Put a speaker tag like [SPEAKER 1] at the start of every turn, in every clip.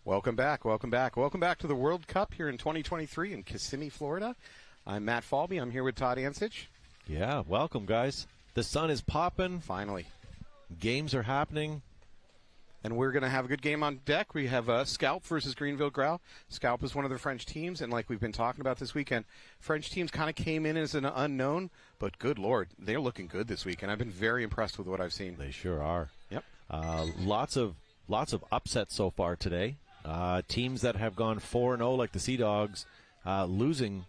[SPEAKER 1] Welcome back, welcome back. Welcome back to the World Cup here in 2023 in Kissimmee, Florida. I'm Matt Falby. I'm here with Todd Ansich.
[SPEAKER 2] Yeah, welcome, guys. The sun is popping.
[SPEAKER 1] Finally.
[SPEAKER 2] Games are happening.
[SPEAKER 1] And we're going to have a good game on deck. We have Scalp versus Greenville Growl. Scalp is one of the French teams, and like we've been talking about this weekend, French teams kind of came in as an unknown, but good Lord, they're looking good this week, and I've been very impressed with what I've seen.
[SPEAKER 2] They sure are.
[SPEAKER 1] Yep.
[SPEAKER 2] Lots of upsets so far today. Teams that have gone 4-0, like the Sea Dogs, losing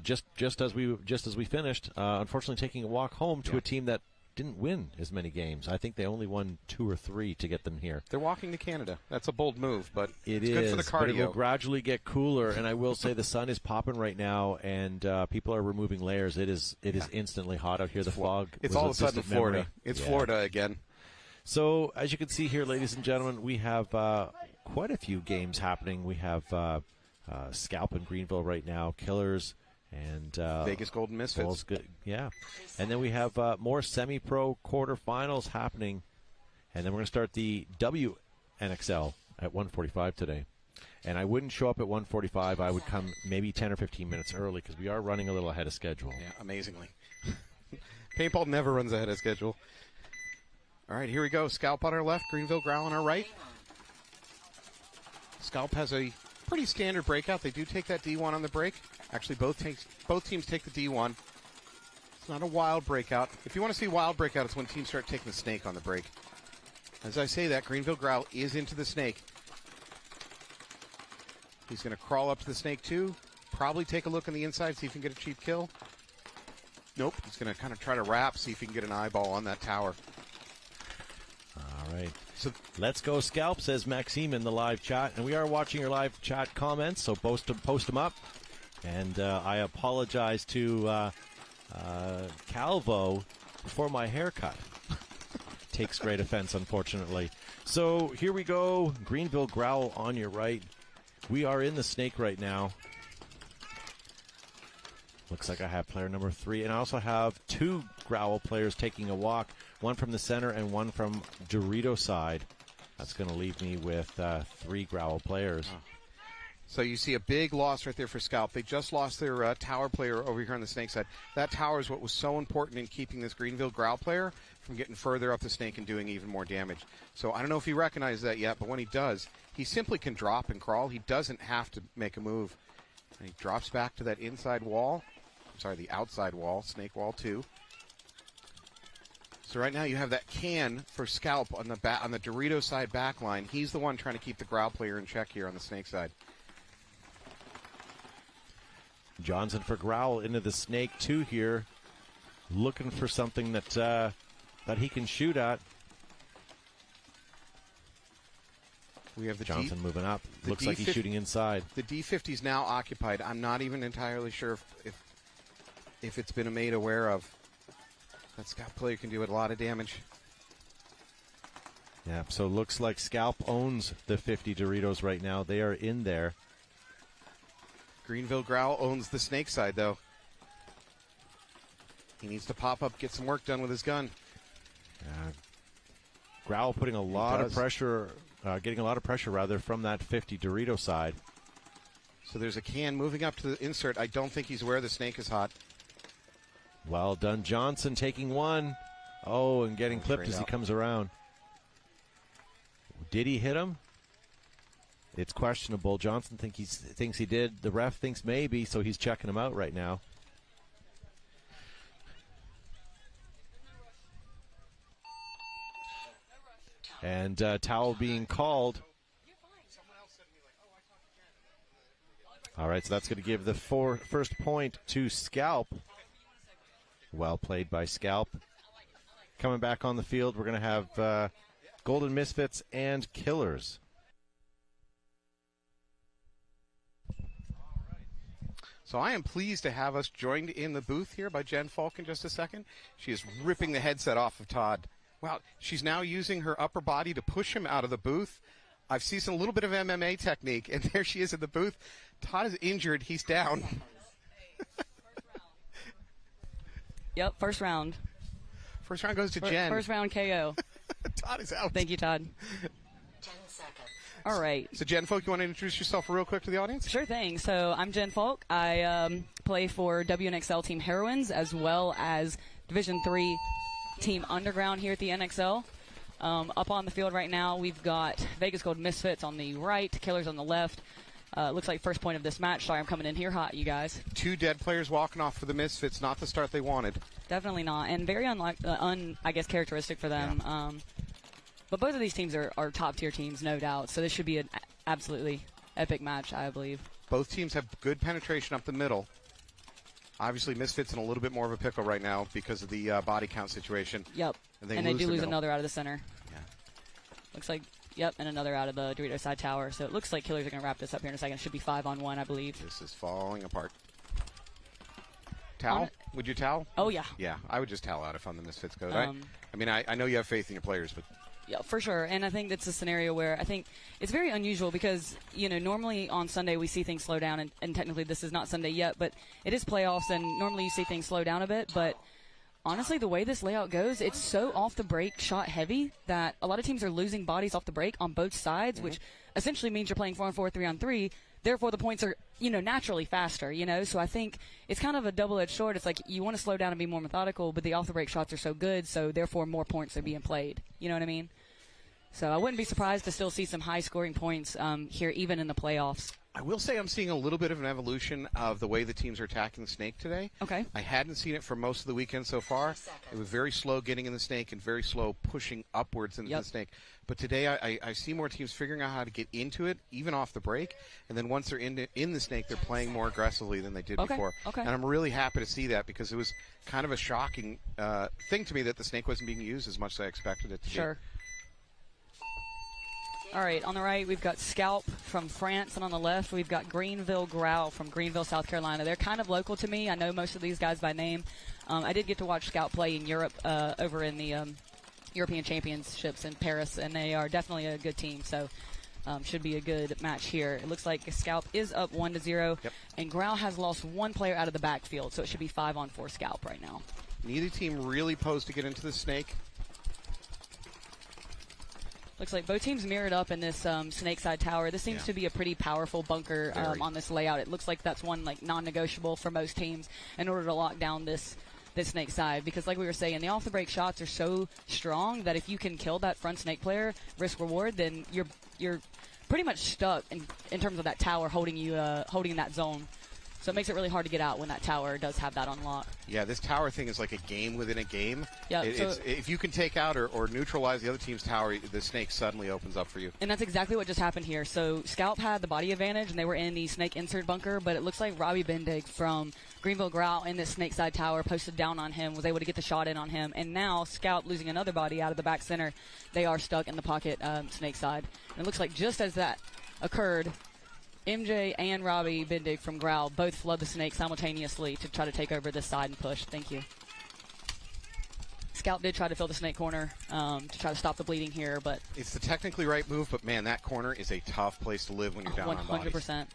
[SPEAKER 2] just as we finished. Unfortunately, taking a walk home to a team that didn't win as many games. I think they only won 2 or 3 to get them here.
[SPEAKER 1] They're walking to Canada. That's a bold move, but
[SPEAKER 2] it's
[SPEAKER 1] good for the cardio.
[SPEAKER 2] But it will gradually get cooler, and I will say the sun is popping right now, and people are removing layers. It is instantly hot out here. The fog.
[SPEAKER 1] It's all of a sudden Florida.
[SPEAKER 2] Memory.
[SPEAKER 1] It's Florida again.
[SPEAKER 2] So, as you can see here, ladies and gentlemen, we have quite a few games happening. We have Scalp in Greenville right now, Killers, and
[SPEAKER 1] Vegas Golden Misfits.
[SPEAKER 2] Yeah. And then we have more semi-pro quarterfinals happening. And then we're going to start the WNXL at 1:45 today. And I wouldn't show up at 1:45. I would come maybe 10 or 15 minutes early because we are running a little ahead of schedule.
[SPEAKER 1] Yeah, amazingly. Paintball never runs ahead of schedule. All right, here we go. Scalp on our left, Greenville Growl on our right. Scalp has a pretty standard breakout. They do take that D1 on the break. Actually, both teams take the D1. It's not a wild breakout. If you want to see wild breakout, it's when teams start taking the snake on the break. As I say that, Greenville Growl is into the snake. He's going to crawl up to the snake too. Probably take a look on the inside, see if he can get a cheap kill. Nope. He's going to kind of try to wrap, see if he can get an eyeball on that tower.
[SPEAKER 2] All right. So let's go Scalp, says Maxime in the live chat. And we are watching your live chat comments, so post them up. And I apologize to Calvo for my haircut. Takes great offense, unfortunately. So here we go. Greenville Growl on your right. We are in the snake right now. Looks like I have player number 3. And I also have 2 Growl players taking a walk. One from the center and one from Dorito side. That's going to leave me with 3 Growl players.
[SPEAKER 1] Oh. So you see a big loss right there for Scalp. They just lost their tower player over here on the snake side. That tower is what was so important in keeping this Greenville Growl player from getting further up the snake and doing even more damage. So I don't know if he recognizes that yet, but when he does, he simply can drop and crawl. He doesn't have to make a move. And he drops back to that inside wall. I'm sorry, the outside wall, snake wall 2. So right now you have that can for Scalp on the Dorito side back line. He's the one trying to keep the Growl player in check here on the snake side.
[SPEAKER 2] Johnson for Growl into the snake 2 here, looking for something that he can shoot at.
[SPEAKER 1] We have the
[SPEAKER 2] Johnson moving up. Looks like he's shooting inside.
[SPEAKER 1] The D50 is now occupied. I'm not even entirely sure if it's been made aware of. That Scalp player can do a lot of damage.
[SPEAKER 2] Yeah, so looks like Scalp owns the 50 Doritos right now. They are in there.
[SPEAKER 1] Greenville Growl owns the snake side, though. He needs to pop up, get some work done with his gun.
[SPEAKER 2] Growl putting a lot of pressure, getting a lot of pressure, rather, from that 50 Dorito side.
[SPEAKER 1] So there's a can moving up to the insert. I don't think he's aware the snake is hot.
[SPEAKER 2] Well done, Johnson taking one. Oh, and getting clipped as he comes around. Did he hit him? It's questionable. Johnson thinks he did. The ref thinks maybe, so he's checking him out right now. And towel being called. All right, so that's going to give the first point to Scalp. Well played by Scalp. Coming back on the field, we're going to have Golden Misfits and Killers.
[SPEAKER 1] So I am pleased to have us joined in the booth here by Jen Falk in just a second. She is ripping the headset off of Todd. Wow, she's now using her upper body to push him out of the booth. I've seen a little bit of MMA technique, and there she is in the booth. Todd is injured. He's down.
[SPEAKER 3] Yep, first round.
[SPEAKER 1] First round goes to Jen.
[SPEAKER 3] First round KO.
[SPEAKER 1] Todd is out.
[SPEAKER 3] Thank you, Todd.
[SPEAKER 4] 10 seconds.
[SPEAKER 3] All right.
[SPEAKER 1] So, Jen Folk, you want to introduce yourself real quick to the audience?
[SPEAKER 3] Sure thing. So I'm Jen Folk. I play for WNXL Team Heroines as well as Division III Team Underground here at the NXL. Up on the field right now, we've got Vegas Gold Misfits on the right, Killers on the left. Looks like first point of this match. Sorry, I'm coming in here hot, you guys.
[SPEAKER 1] 2 dead players walking off for the Misfits. Not the start they wanted.
[SPEAKER 3] Definitely not, and very I guess, characteristic for them.
[SPEAKER 1] Yeah.
[SPEAKER 3] But both of these teams are top-tier teams, no doubt. So this should be an absolutely epic match, I believe.
[SPEAKER 1] Both teams have good penetration up the middle. Obviously, Misfits in a little bit more of a pickle right now because of the body count situation.
[SPEAKER 3] Yep.
[SPEAKER 1] And
[SPEAKER 3] they do lose another out of the center.
[SPEAKER 1] Yeah.
[SPEAKER 3] Looks like, yep, and another out of the Dorito side tower. So it looks like Killers are going to wrap this up here in a second. It should be 5-on-1, I believe.
[SPEAKER 1] This is falling apart. Towel? Would you towel?
[SPEAKER 3] Oh, yeah.
[SPEAKER 1] Yeah, I would just towel out if I'm the Misfits coach. I know you have faith in your players, but...
[SPEAKER 3] Yeah, for sure. And I think that's a scenario where I think it's very unusual because, normally on Sunday we see things slow down, and technically this is not Sunday yet, but it is playoffs, and normally you see things slow down a bit. But honestly, the way this layout goes, it's so off the break shot heavy that a lot of teams are losing bodies off the break on both sides, which essentially means you're playing 4-on-4, 3-on-3. Therefore, the points are, naturally faster, So I think it's kind of a double-edged sword. It's like you want to slow down and be more methodical, but the off-the-break shots are so good, so therefore more points are being played. You know what I mean? So I wouldn't be surprised to still see some high-scoring points here, even in the playoffs.
[SPEAKER 1] I will say I'm seeing a little bit of an evolution of the way the teams are attacking the snake today.
[SPEAKER 3] Okay.
[SPEAKER 1] I hadn't seen it for most of the weekend so far. It was very slow getting in the snake and very slow pushing upwards into the snake. But today I see more teams figuring out how to get into it, even off the break. And then once they're in the snake, they're playing more aggressively than they did before.
[SPEAKER 3] Okay.
[SPEAKER 1] And I'm really happy to see that because it was kind of a shocking thing to me that the snake wasn't being used as much as I expected it to be.
[SPEAKER 3] Sure. All right, on the right, we've got Scalp from France, and on the left, we've got Greenville Growl from Greenville, South Carolina. They're kind of local to me. I know most of these guys by name. I did get to watch Scalp play in Europe over in the European Championships in Paris, and they are definitely a good team, so should be a good match here. It looks like Scalp is up 1-0, and Growl has lost one player out of the backfield, so it should be 5-on-4 Scalp right now.
[SPEAKER 1] Neither team really posed to get into the snake.
[SPEAKER 3] Looks like both teams mirrored up in this snake side tower. This seems to be a pretty powerful bunker on this layout. It looks like that's one non-negotiable for most teams in order to lock down this snake side. Because like we were saying, the off-the-break shots are so strong that if you can kill that front snake player, risk reward, then you're pretty much stuck in terms of that tower holding you holding that zone. So it makes it really hard to get out when that tower does have that unlock.
[SPEAKER 1] Yeah, this tower thing is like a game within a game.
[SPEAKER 3] Yeah,
[SPEAKER 1] if you can take out or neutralize the other team's tower, the snake suddenly opens up for you.
[SPEAKER 3] And that's exactly what just happened here. So Scalp had the body advantage, and they were in the snake insert bunker, but it looks like Robbie Bendig from Greenville Growl in this snake side tower posted down on him, was able to get the shot in on him, and now Scalp losing another body out of the back center. They are stuck in the pocket snake side. And it looks like just as that occurred, MJ and Robbie Bendig from Growl both flood the snake simultaneously to try to take over this side and push. Thank you. Scalp did try to fill the snake corner to try to stop the bleeding here, but
[SPEAKER 1] it's the technically right move, but man, that corner is a tough place to live when you're down on bodies.
[SPEAKER 3] 100%.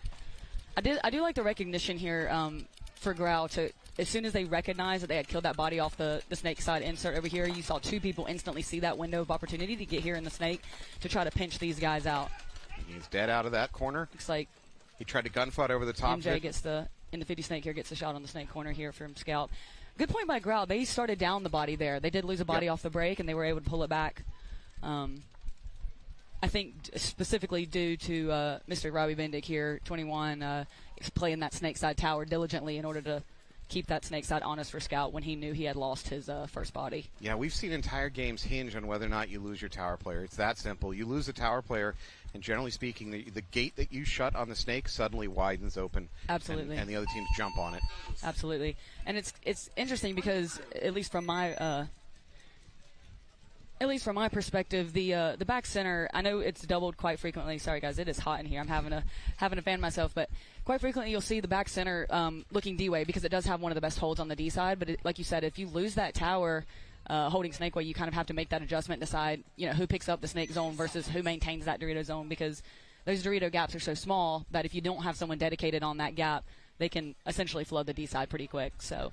[SPEAKER 3] I do like the recognition here for Growl to, as soon as they recognized that they had killed that body off the snake side insert over here, you saw 2 people instantly see that window of opportunity to get here in the snake to try to pinch these guys out.
[SPEAKER 1] He's dead out of that corner.
[SPEAKER 3] Looks like
[SPEAKER 1] he tried to gunfight over the top.
[SPEAKER 3] MJ gets in the 50 snake here, gets the shot on the snake corner here from Scalp. Good point by Growl. They started down the body there. They did lose a body off the break, and they were able to pull it back. I think specifically due to Mr. Robbie Bendig here, 21, playing that snake side tower diligently in order to keep that snake side honest for Scout when he knew he had lost his first body.
[SPEAKER 1] Yeah, we've seen entire games hinge on whether or not you lose your tower player. It's that simple. You lose the tower player, and generally speaking, the gate that you shut on the snake suddenly widens open.
[SPEAKER 3] Absolutely.
[SPEAKER 1] And the other teams jump on it.
[SPEAKER 3] Absolutely. And it's interesting because at least from my perspective, the back center, I know it's doubled quite frequently. Sorry guys, it is hot in here. I'm having a fan myself, but quite frequently you'll see the back center looking D-way because it does have one of the best holds on the D side. But like you said, if you lose that tower holding snake way, you kind of have to make that adjustment, decide who picks up the snake zone versus who maintains that Dorito zone, because those Dorito gaps are so small that if you don't have someone dedicated on that gap, they can essentially flood the D side pretty quick. So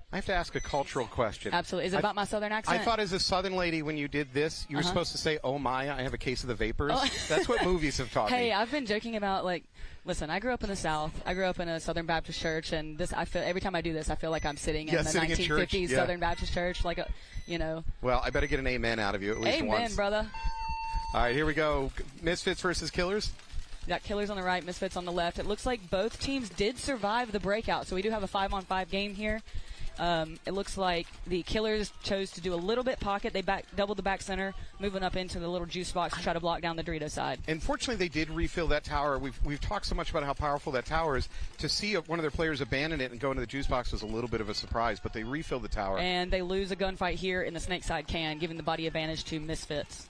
[SPEAKER 1] I have to ask a cultural question.
[SPEAKER 3] Absolutely. Is it about my southern accent?
[SPEAKER 1] I thought as a southern lady when you did this, you were supposed to say, "Oh my, I have a case of the vapors."
[SPEAKER 3] Oh.
[SPEAKER 1] That's what movies have taught me.
[SPEAKER 3] Hey, I've been joking about, like, listen, I grew up in the South. I grew up in a Southern Baptist church, and this, I feel every time I do this, I feel like I'm sitting in the
[SPEAKER 1] sitting
[SPEAKER 3] 1950s
[SPEAKER 1] in church,
[SPEAKER 3] Southern Baptist church, like a, you know.
[SPEAKER 1] Well, I better get an amen out of you at least
[SPEAKER 3] Amen,
[SPEAKER 1] once.
[SPEAKER 3] brother.
[SPEAKER 1] All right, here we go. Misfits versus Killers.
[SPEAKER 3] We got Killers on the right, Misfits on the left. It looks like both teams did survive the breakout, so we do have a 5-on-5 game here. It looks like the Killers chose to do a little bit pocket. They doubled the back center, moving up into the little juice box to try to block down the Dorito side.
[SPEAKER 1] Unfortunately, they did refill that tower. We've talked so much about how powerful that tower is. To see one of their players abandon it and go into the juice box was a little bit of a surprise, but they refilled the tower.
[SPEAKER 3] And they lose a gunfight here in the snake side can, giving the body advantage to Misfits.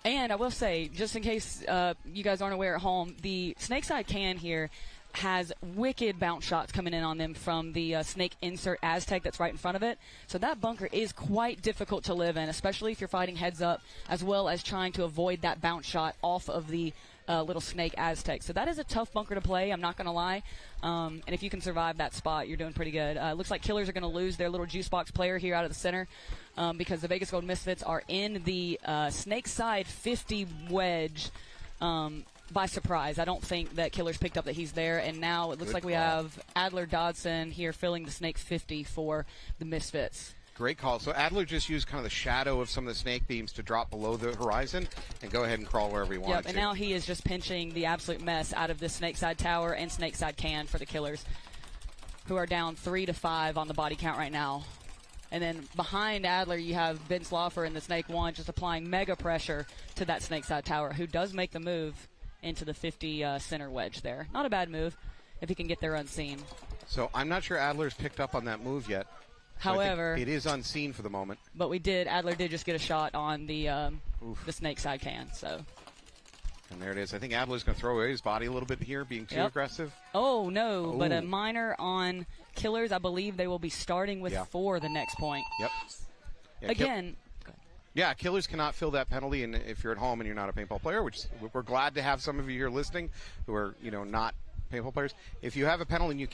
[SPEAKER 3] And I will say, just in case you guys aren't aware at home, the snake side can here has wicked bounce shots coming in on them from the snake insert Aztec that's right in front of it. So that bunker is quite difficult to live in, especially if you're fighting heads up, as well as trying to avoid that bounce shot off of the little snake Aztec. So that is a tough bunker to play, I'm not going to lie. And if you can survive that spot, you're doing pretty good. It looks like Killers are going to lose their little juice box player here out of the center because the Vegas Gold Misfits are in the snake side 50 wedge by surprise. I don't think that Killers picked up that he's there, and now it looks like we have Adler Dodson here filling the snake 50 for the Misfits.
[SPEAKER 1] Great call. So Adler just used kind of the shadow of some of the snake beams to drop below the horizon and go ahead and crawl wherever he wanted
[SPEAKER 3] Yep, and
[SPEAKER 1] to.
[SPEAKER 3] now he is just pinching the absolute mess out of this snake side tower and snake side can for the Killers, who are down 3-5 on the body count right now. And then behind Adler, you have Ben Sloffer in the Snake 1 just applying mega pressure to that snake side tower, who does make the move into the 50 center wedge there. Not a bad move if he can get there unseen.
[SPEAKER 1] So I'm not sure Adler's picked up on that move yet. So
[SPEAKER 3] However,
[SPEAKER 1] it is unseen for the moment.
[SPEAKER 3] But Adler did just get a shot on the snake side can. So.
[SPEAKER 1] And there it is. I think Adler's going to throw away his body a little bit here, being too aggressive.
[SPEAKER 3] Oh, no, but
[SPEAKER 1] Ooh.
[SPEAKER 3] a minor on Killers. I believe they will be starting with 4 the next point.
[SPEAKER 1] Yep. Yeah,
[SPEAKER 3] Again.
[SPEAKER 1] Yeah, Killers cannot fill that penalty, and if you're at home and you're not a paintball player, which we're glad to have some of you here listening who are, not paintball players. If you have a penalty and you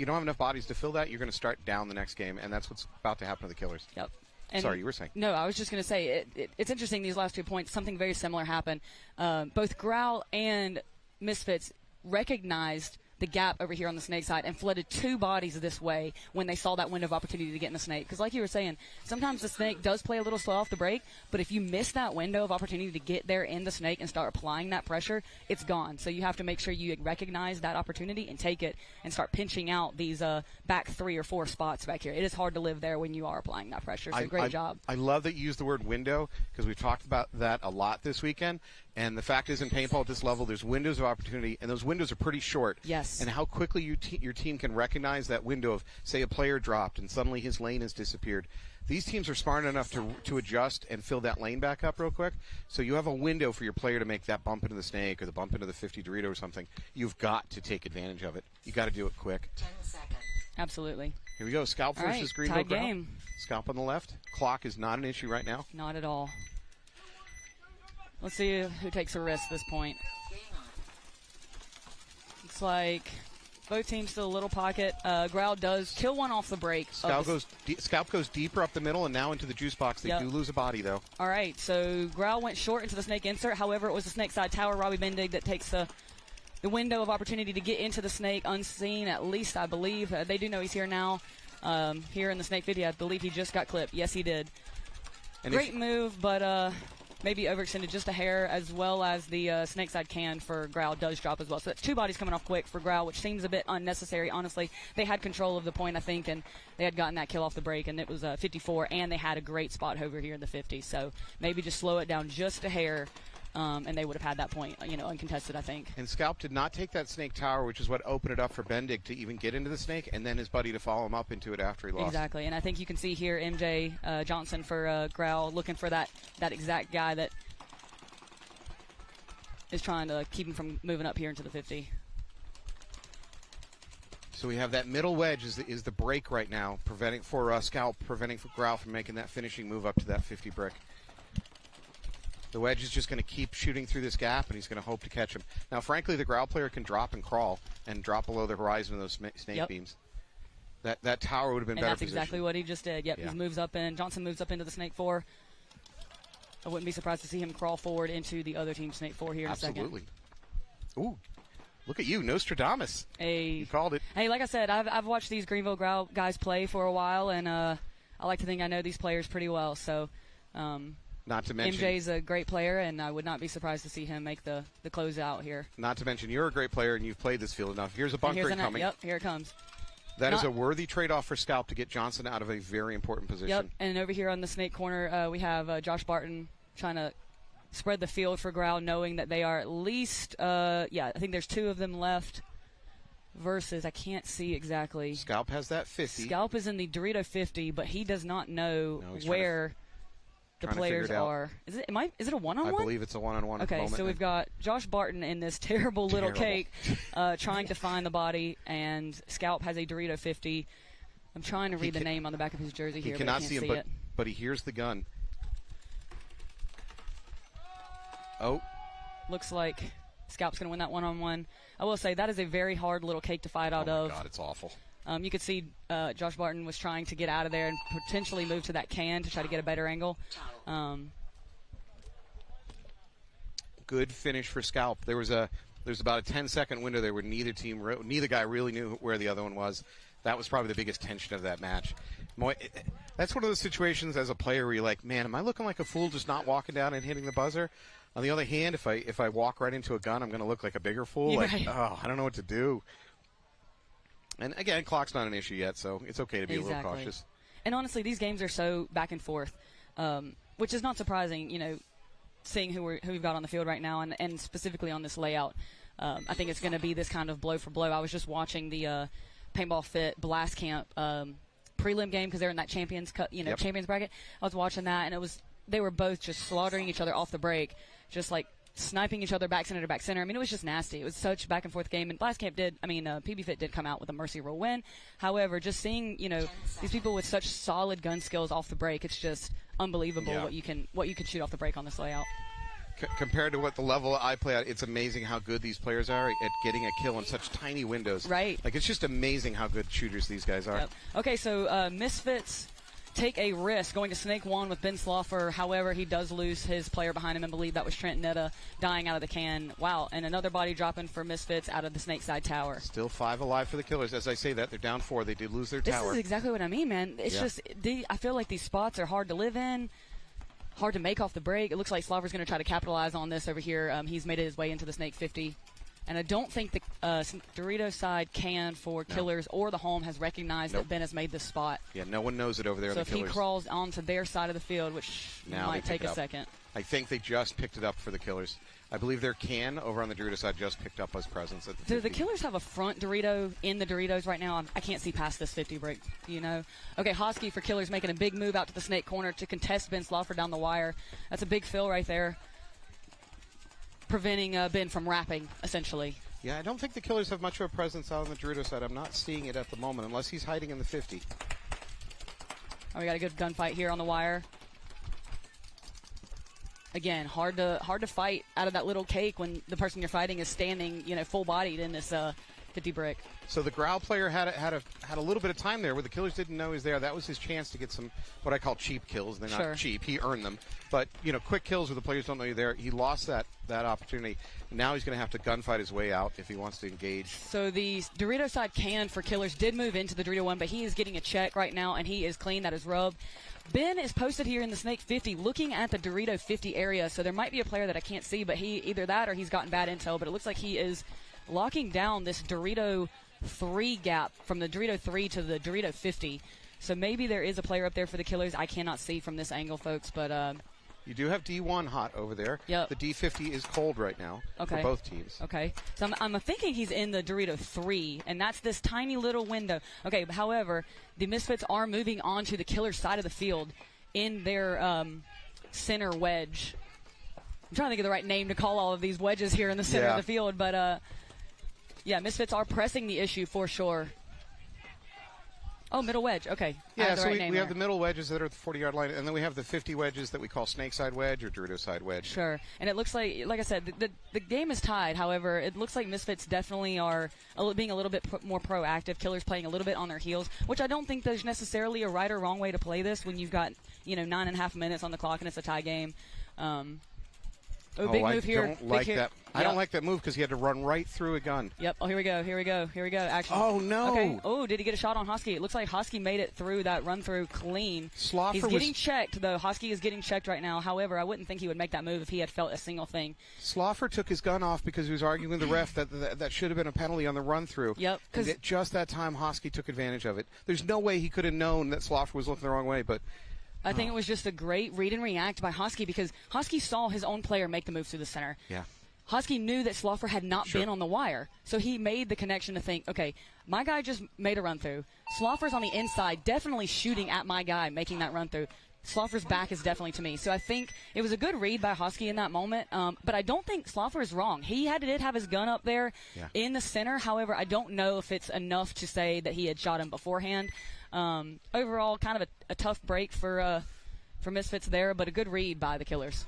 [SPEAKER 1] don't have enough bodies to fill that, you're going to start down the next game, and that's what's about to happen to the Killers.
[SPEAKER 3] Yep. And
[SPEAKER 1] sorry, you were saying.
[SPEAKER 3] No, I was just going to say, it's interesting these last 2 points. Something very similar happened. Both Growl and Misfits recognized the gap over here on the snake side and flooded 2 bodies this way when they saw that window of opportunity to get in the snake. Because like you were saying, sometimes the snake does play a little slow off the break, but if you miss that window of opportunity to get there in the snake and start applying that pressure, it's gone. So you have to make sure you recognize that opportunity and take it and start pinching out these back 3 or 4 spots back here. It is hard to live there when you are applying that pressure. So great job.
[SPEAKER 1] I love that you used the word window because we've talked about that a lot this weekend. And the fact is, in paintball at this level, there's windows of opportunity, and those windows are pretty short.
[SPEAKER 3] Yes.
[SPEAKER 1] And how quickly your team can recognize that window of, say, a player dropped and suddenly his lane has disappeared. These teams are smart enough to adjust and fill that lane back up real quick. So you have a window for your player to make that bump into the snake or the bump into the 50 Dorito or something. You've got to take advantage of it. You got to do it quick.
[SPEAKER 4] 10 seconds.
[SPEAKER 3] Absolutely.
[SPEAKER 1] Here we go. Scalp versus Greenville.
[SPEAKER 3] Tied game.
[SPEAKER 1] Scalp on the left. Clock is not an issue right now.
[SPEAKER 3] Not at all. Let's see who takes a risk this point. Looks like both teams still a little pocket. Growl does kill one off the break.
[SPEAKER 1] Scalp goes deeper up the middle and now into the juice box. They do lose a body, though.
[SPEAKER 3] All right, so Growl went short into the snake insert. However, it was the snake side tower, Robbie Bendig, that takes the window of opportunity to get into the snake unseen, at least I believe. They do know he's here now. Here in the snake video, I believe he just got clipped. Yes, he did. And great move, but maybe overextended just a hair, as well as the snake side can for Growl does drop as well. So that's 2 bodies coming off quick for Growl, which seems a bit unnecessary, honestly. They had control of the point, I think, and they had gotten that kill off the break, and it was 54, and they had a great spot over here in the 50. So maybe just slow it down just a hair, and they would have had that point, uncontested, I think.
[SPEAKER 1] And Scalp did not take that snake tower, which is what opened it up for Bendig to even get into the snake, and then his buddy to follow him up into it after he lost.
[SPEAKER 3] Exactly, and I think you can see here MJ Johnson for Growl looking for that exact guy that is trying to keep him from moving up here into the 50.
[SPEAKER 1] So we have that middle wedge is the break right now, preventing for Scalp, preventing for Growl from making that finishing move up to that 50 brick. The wedge is just going to keep shooting through this gap, and he's going to hope to catch him. Now, frankly, the Growl player can drop and crawl and drop below the horizon of those snake beams. That tower would have been
[SPEAKER 3] and
[SPEAKER 1] better
[SPEAKER 3] that's
[SPEAKER 1] position.
[SPEAKER 3] exactly what he just did. Yep,
[SPEAKER 1] Yeah.
[SPEAKER 3] he moves up in. Johnson moves up into the Snake 4. I wouldn't be surprised to see him crawl forward into the other team's Snake 4 here in a second.
[SPEAKER 1] Absolutely. Ooh, look at you, Nostradamus. You called it.
[SPEAKER 3] Hey, like I said, I've watched these Greenville Growl guys play for a while, and I like to think I know these players pretty well. So,
[SPEAKER 1] not to mention,
[SPEAKER 3] MJ's a great player, and I would not be surprised to see him make the closeout here.
[SPEAKER 1] Not to mention, you're a great player, and you've played this field enough. Here's a bunkering coming.
[SPEAKER 3] Yep, here it comes.
[SPEAKER 1] That is a worthy trade-off for Scalp to get Johnson out of a very important position.
[SPEAKER 3] Yep, and over here on the Snake corner, we have Josh Barton trying to spread the field for Growl, knowing that they are at least, I think there's 2 of them left versus, I can't see exactly.
[SPEAKER 1] Scalp has that 50.
[SPEAKER 3] Scalp is in the Dorito 50, but he does not know where the players are. Is it a one-on-one?
[SPEAKER 1] I believe it's a one-on-one.
[SPEAKER 3] Okay, so we've got Josh Barton in this terrible little cake trying to find the body, and Scalp has a Dorito 50. I'm trying to read the name on the back of his jersey here.
[SPEAKER 1] He cannot
[SPEAKER 3] but I
[SPEAKER 1] see
[SPEAKER 3] can't
[SPEAKER 1] him, but he hears the gun. Oh.
[SPEAKER 3] Looks like Scalp's going to win that one-on-one. I will say that is a very hard little cake to fight out of.
[SPEAKER 1] Oh, my God, it's awful.
[SPEAKER 3] You could see Josh Barton was trying to get out of there and potentially move to that can to try to get a better angle.
[SPEAKER 1] Good finish for Scalp. There's about a 10-second window there where neither guy really knew where the other one was. That was probably the biggest tension of that match. That's one of those situations as a player where you're like, man, am I looking like a fool just not walking down and hitting the buzzer? On the other hand, if I walk right into a gun, I'm going to look like a bigger fool.
[SPEAKER 3] Right.
[SPEAKER 1] Like, oh, I don't know what to do. And again, clock's not an issue yet, so it's okay to be a little cautious.
[SPEAKER 3] And honestly, these games are so back and forth, which is not surprising, seeing who we've got on the field right now and specifically on this layout. I think it's going to be this kind of blow for blow. I was just watching the Paintball Fit Blast Camp prelim game because they're in that Champions bracket. I was watching that, and they were both just slaughtering each other off the break, just like sniping each other back center to back center. I mean, it was just nasty. It was such back and forth game. And Blast Camp PB Fit did come out with a mercy rule win. However, just seeing these people with such solid gun skills off the break, it's just unbelievable what you can shoot off the break on this layout.
[SPEAKER 1] Compared to what the level I play at, it's amazing how good these players are at getting a kill in such tiny windows.
[SPEAKER 3] Right.
[SPEAKER 1] Like, it's just amazing how good shooters these guys are.
[SPEAKER 3] Yep. Okay, so Misfits take a risk going to Snake 1 with Ben Sloffer. However, he does lose his player behind him, and believe that was Trent Netta dying out of the can. Wow, and another body dropping for Misfits out of the Snake Side Tower.
[SPEAKER 1] Still 5 alive for the Killers. As I say that, they're down 4. They did lose their tower.
[SPEAKER 3] This is exactly what I mean, man. It's just, I feel like these spots are hard to live in, hard to make off the break. It looks like Sloffer's going to try to capitalize on this over here. He's made his way into the Snake 50. And I don't think the Dorito side can for Killers or the home has recognized that Ben has made this spot.
[SPEAKER 1] Yeah, no one knows it over there.
[SPEAKER 3] So
[SPEAKER 1] in
[SPEAKER 3] if
[SPEAKER 1] the Killers.
[SPEAKER 3] he crawls onto their side of the field, which might take a second.
[SPEAKER 1] I think they just picked it up for the Killers. I believe their can over on the Dorito side just picked up his presence at the 50.
[SPEAKER 3] Do the Killers have a front Dorito in the Doritos right now? I can't see past this 50 break, Okay, Hosky for Killers making a big move out to the Snake corner to contest Ben Sloffer down the wire. That's a big fill right there, preventing Ben from wrapping, essentially.
[SPEAKER 1] Yeah, I don't think the Killers have much of a presence out on the Dorito side. I'm not seeing it at the moment, unless he's hiding in the 50.
[SPEAKER 3] Oh, we got a good gunfight here on the wire. Again, hard to fight out of that little cake when the person you're fighting is standing, full-bodied in this 50 brick.
[SPEAKER 1] So the Growl player had a little bit of time there where the Killers didn't know he was there. That was his chance to get some what I call cheap kills. They're not cheap. He earned them. But, quick kills where the players don't know you're there. He lost that opportunity. Now he's going to have to gunfight his way out if he wants to engage. So the Dorito side can for Killers did move into the Dorito one, but he is getting a check right now, and he is clean. That is rubbed. Ben is posted here in the Snake 50 looking at the Dorito 50 area, so there might be a player that I can't see, but he either that or he's gotten bad intel, but it looks like he is locking down this Dorito 3 gap from the Dorito 3 to the Dorito 50. So maybe there is a player up there for the Killers. I cannot see from this angle, folks, but you do have D1 hot over there. Yep. The D50 is cold right now for both teams. Okay. So I'm thinking he's in the Dorito 3, and that's this tiny little window. Okay, however, the Misfits are moving on to the Killers side of the field in their center wedge. I'm trying to think of the right name to call all of these wedges here in the center of the field, but Misfits are pressing the issue for sure.
[SPEAKER 3] Oh, middle wedge. Okay.
[SPEAKER 1] Yeah, so we have the middle wedges that are at the 40-yard line, and then we have the 50 wedges that we call snake side wedge or Dorito side wedge.
[SPEAKER 3] Sure. And it looks like I said, the game is tied. However, it looks like Misfits definitely are being a little bit more proactive. Killers playing a little bit on their heels, which I don't think there's necessarily a right or wrong way to play this when you've got 9.5 minutes on the clock and it's a tie game. Big move here.
[SPEAKER 1] I don't like that. I don't like that move because he had to run right through a gun.
[SPEAKER 3] Yep. Oh, here we go. Action.
[SPEAKER 1] Oh, no.
[SPEAKER 3] Okay. Oh, did he get a shot on Hosky? It looks like Hosky made it through that run-through clean. He's getting checked, though. Hosky is getting checked right now. However, I wouldn't think he would make that move if he had felt a single thing.
[SPEAKER 1] Sloffer took his gun off because he was arguing with the ref that should have been a penalty on the run-through.
[SPEAKER 3] Yep.
[SPEAKER 1] Because just that time, Hosky took advantage of it. There's no way he could have known that Sloffer was looking the wrong way, but...
[SPEAKER 3] I think it was just a great read and react by Hosky because Hosky saw his own player make the move through the center.
[SPEAKER 1] Yeah.
[SPEAKER 3] Hosky knew that Sloffer had not been on the wire, so he made the connection to think, okay, my guy just made a run through. Sloffer's on the inside, definitely shooting at my guy, making that run through. Sloffer's back is definitely to me. So I think it was a good read by Hosky in that moment, but I don't think Sloffer is wrong. He did have his gun up there in the center. However, I don't know if it's enough to say that he had shot him beforehand. Overall, kind of a tough break for Misfits there, but a good read by the Killers.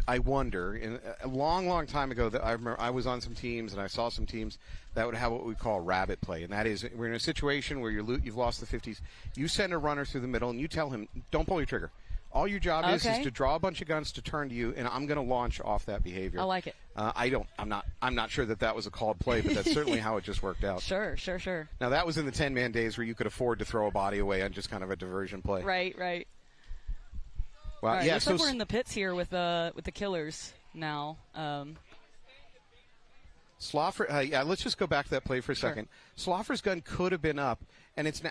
[SPEAKER 1] I wonder, a long time ago, that I remember I was on some teams and I saw some teams that would have what we call rabbit play, and that is we're in a situation where you've lost the 50s. You send a runner through the middle and you tell him, don't pull your trigger. All your job is to draw a bunch of guns to turn to you, and I'm going to launch off that behavior.
[SPEAKER 3] I like it.
[SPEAKER 1] I'm not sure that was a called play, but that's certainly how it just worked out.
[SPEAKER 3] Sure.
[SPEAKER 1] Now that was in the 10-man days where you could afford to throw a body away on just kind of a diversion play.
[SPEAKER 3] Right.
[SPEAKER 1] Well,
[SPEAKER 3] right,
[SPEAKER 1] yeah.
[SPEAKER 3] Looks like we're in the pits here with the Killers now.
[SPEAKER 1] Sloffer. Let's just go back to that play for a second. Sloffer's gun could have been up, and it's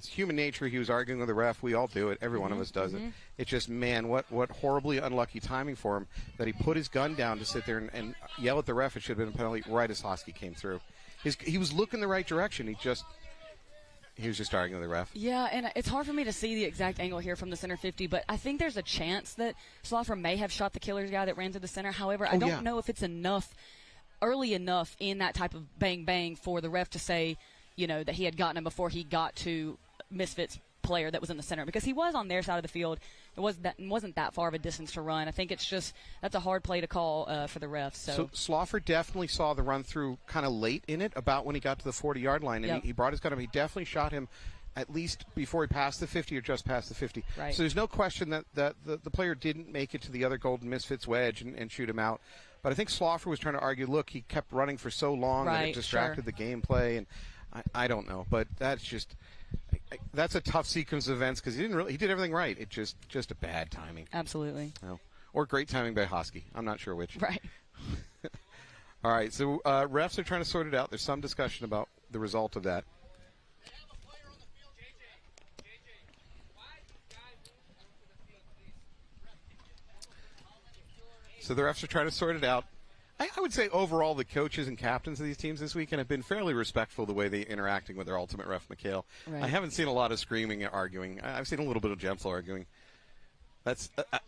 [SPEAKER 1] human nature. He was arguing with the ref. We all do it. Every one of us does it. It's just, man, what horribly unlucky timing for him that he put his gun down to sit there and yell at the ref. It should have been a penalty right as Hosky came through. He was looking the right direction. He was just arguing with the ref.
[SPEAKER 3] Yeah, and it's hard for me to see the exact angle here from the center 50, but I think there's a chance that Sloffer may have shot the Killers guy that ran to the center. However, I don't know if it's early enough in that type of bang for the ref to say, that he had gotten him before he got to Misfits player that was in the center, because he was on their side of the field. It wasn't that far of a distance to run. I think that's a hard play to call for the refs. So
[SPEAKER 1] Sloffer definitely saw the run through kind of late in it, about when he got to the 40-yard line, and he brought his gun up. He definitely shot him at least before he passed the 50 or just past the 50.
[SPEAKER 3] Right.
[SPEAKER 1] So there's no question that the player didn't make it to the other Golden Misfits wedge and shoot him out. But I think Sloffer was trying to argue, look, he kept running for so long that it distracted the gameplay, and I don't know, but that's just that's a tough sequence of events because he did everything right. It just a bad timing.
[SPEAKER 3] Absolutely.
[SPEAKER 1] Oh. Or great timing by Hosky. I'm not sure which.
[SPEAKER 3] Right.
[SPEAKER 1] All right, so refs are trying to sort it out. There's some discussion about the result of that. So the refs are trying to sort it out. I would say overall the coaches and captains of these teams this weekend have been fairly respectful of the way they're interacting with their ultimate ref, McHale.
[SPEAKER 3] Right.
[SPEAKER 1] I haven't seen a lot of screaming and arguing. I've seen a little bit of gentle arguing.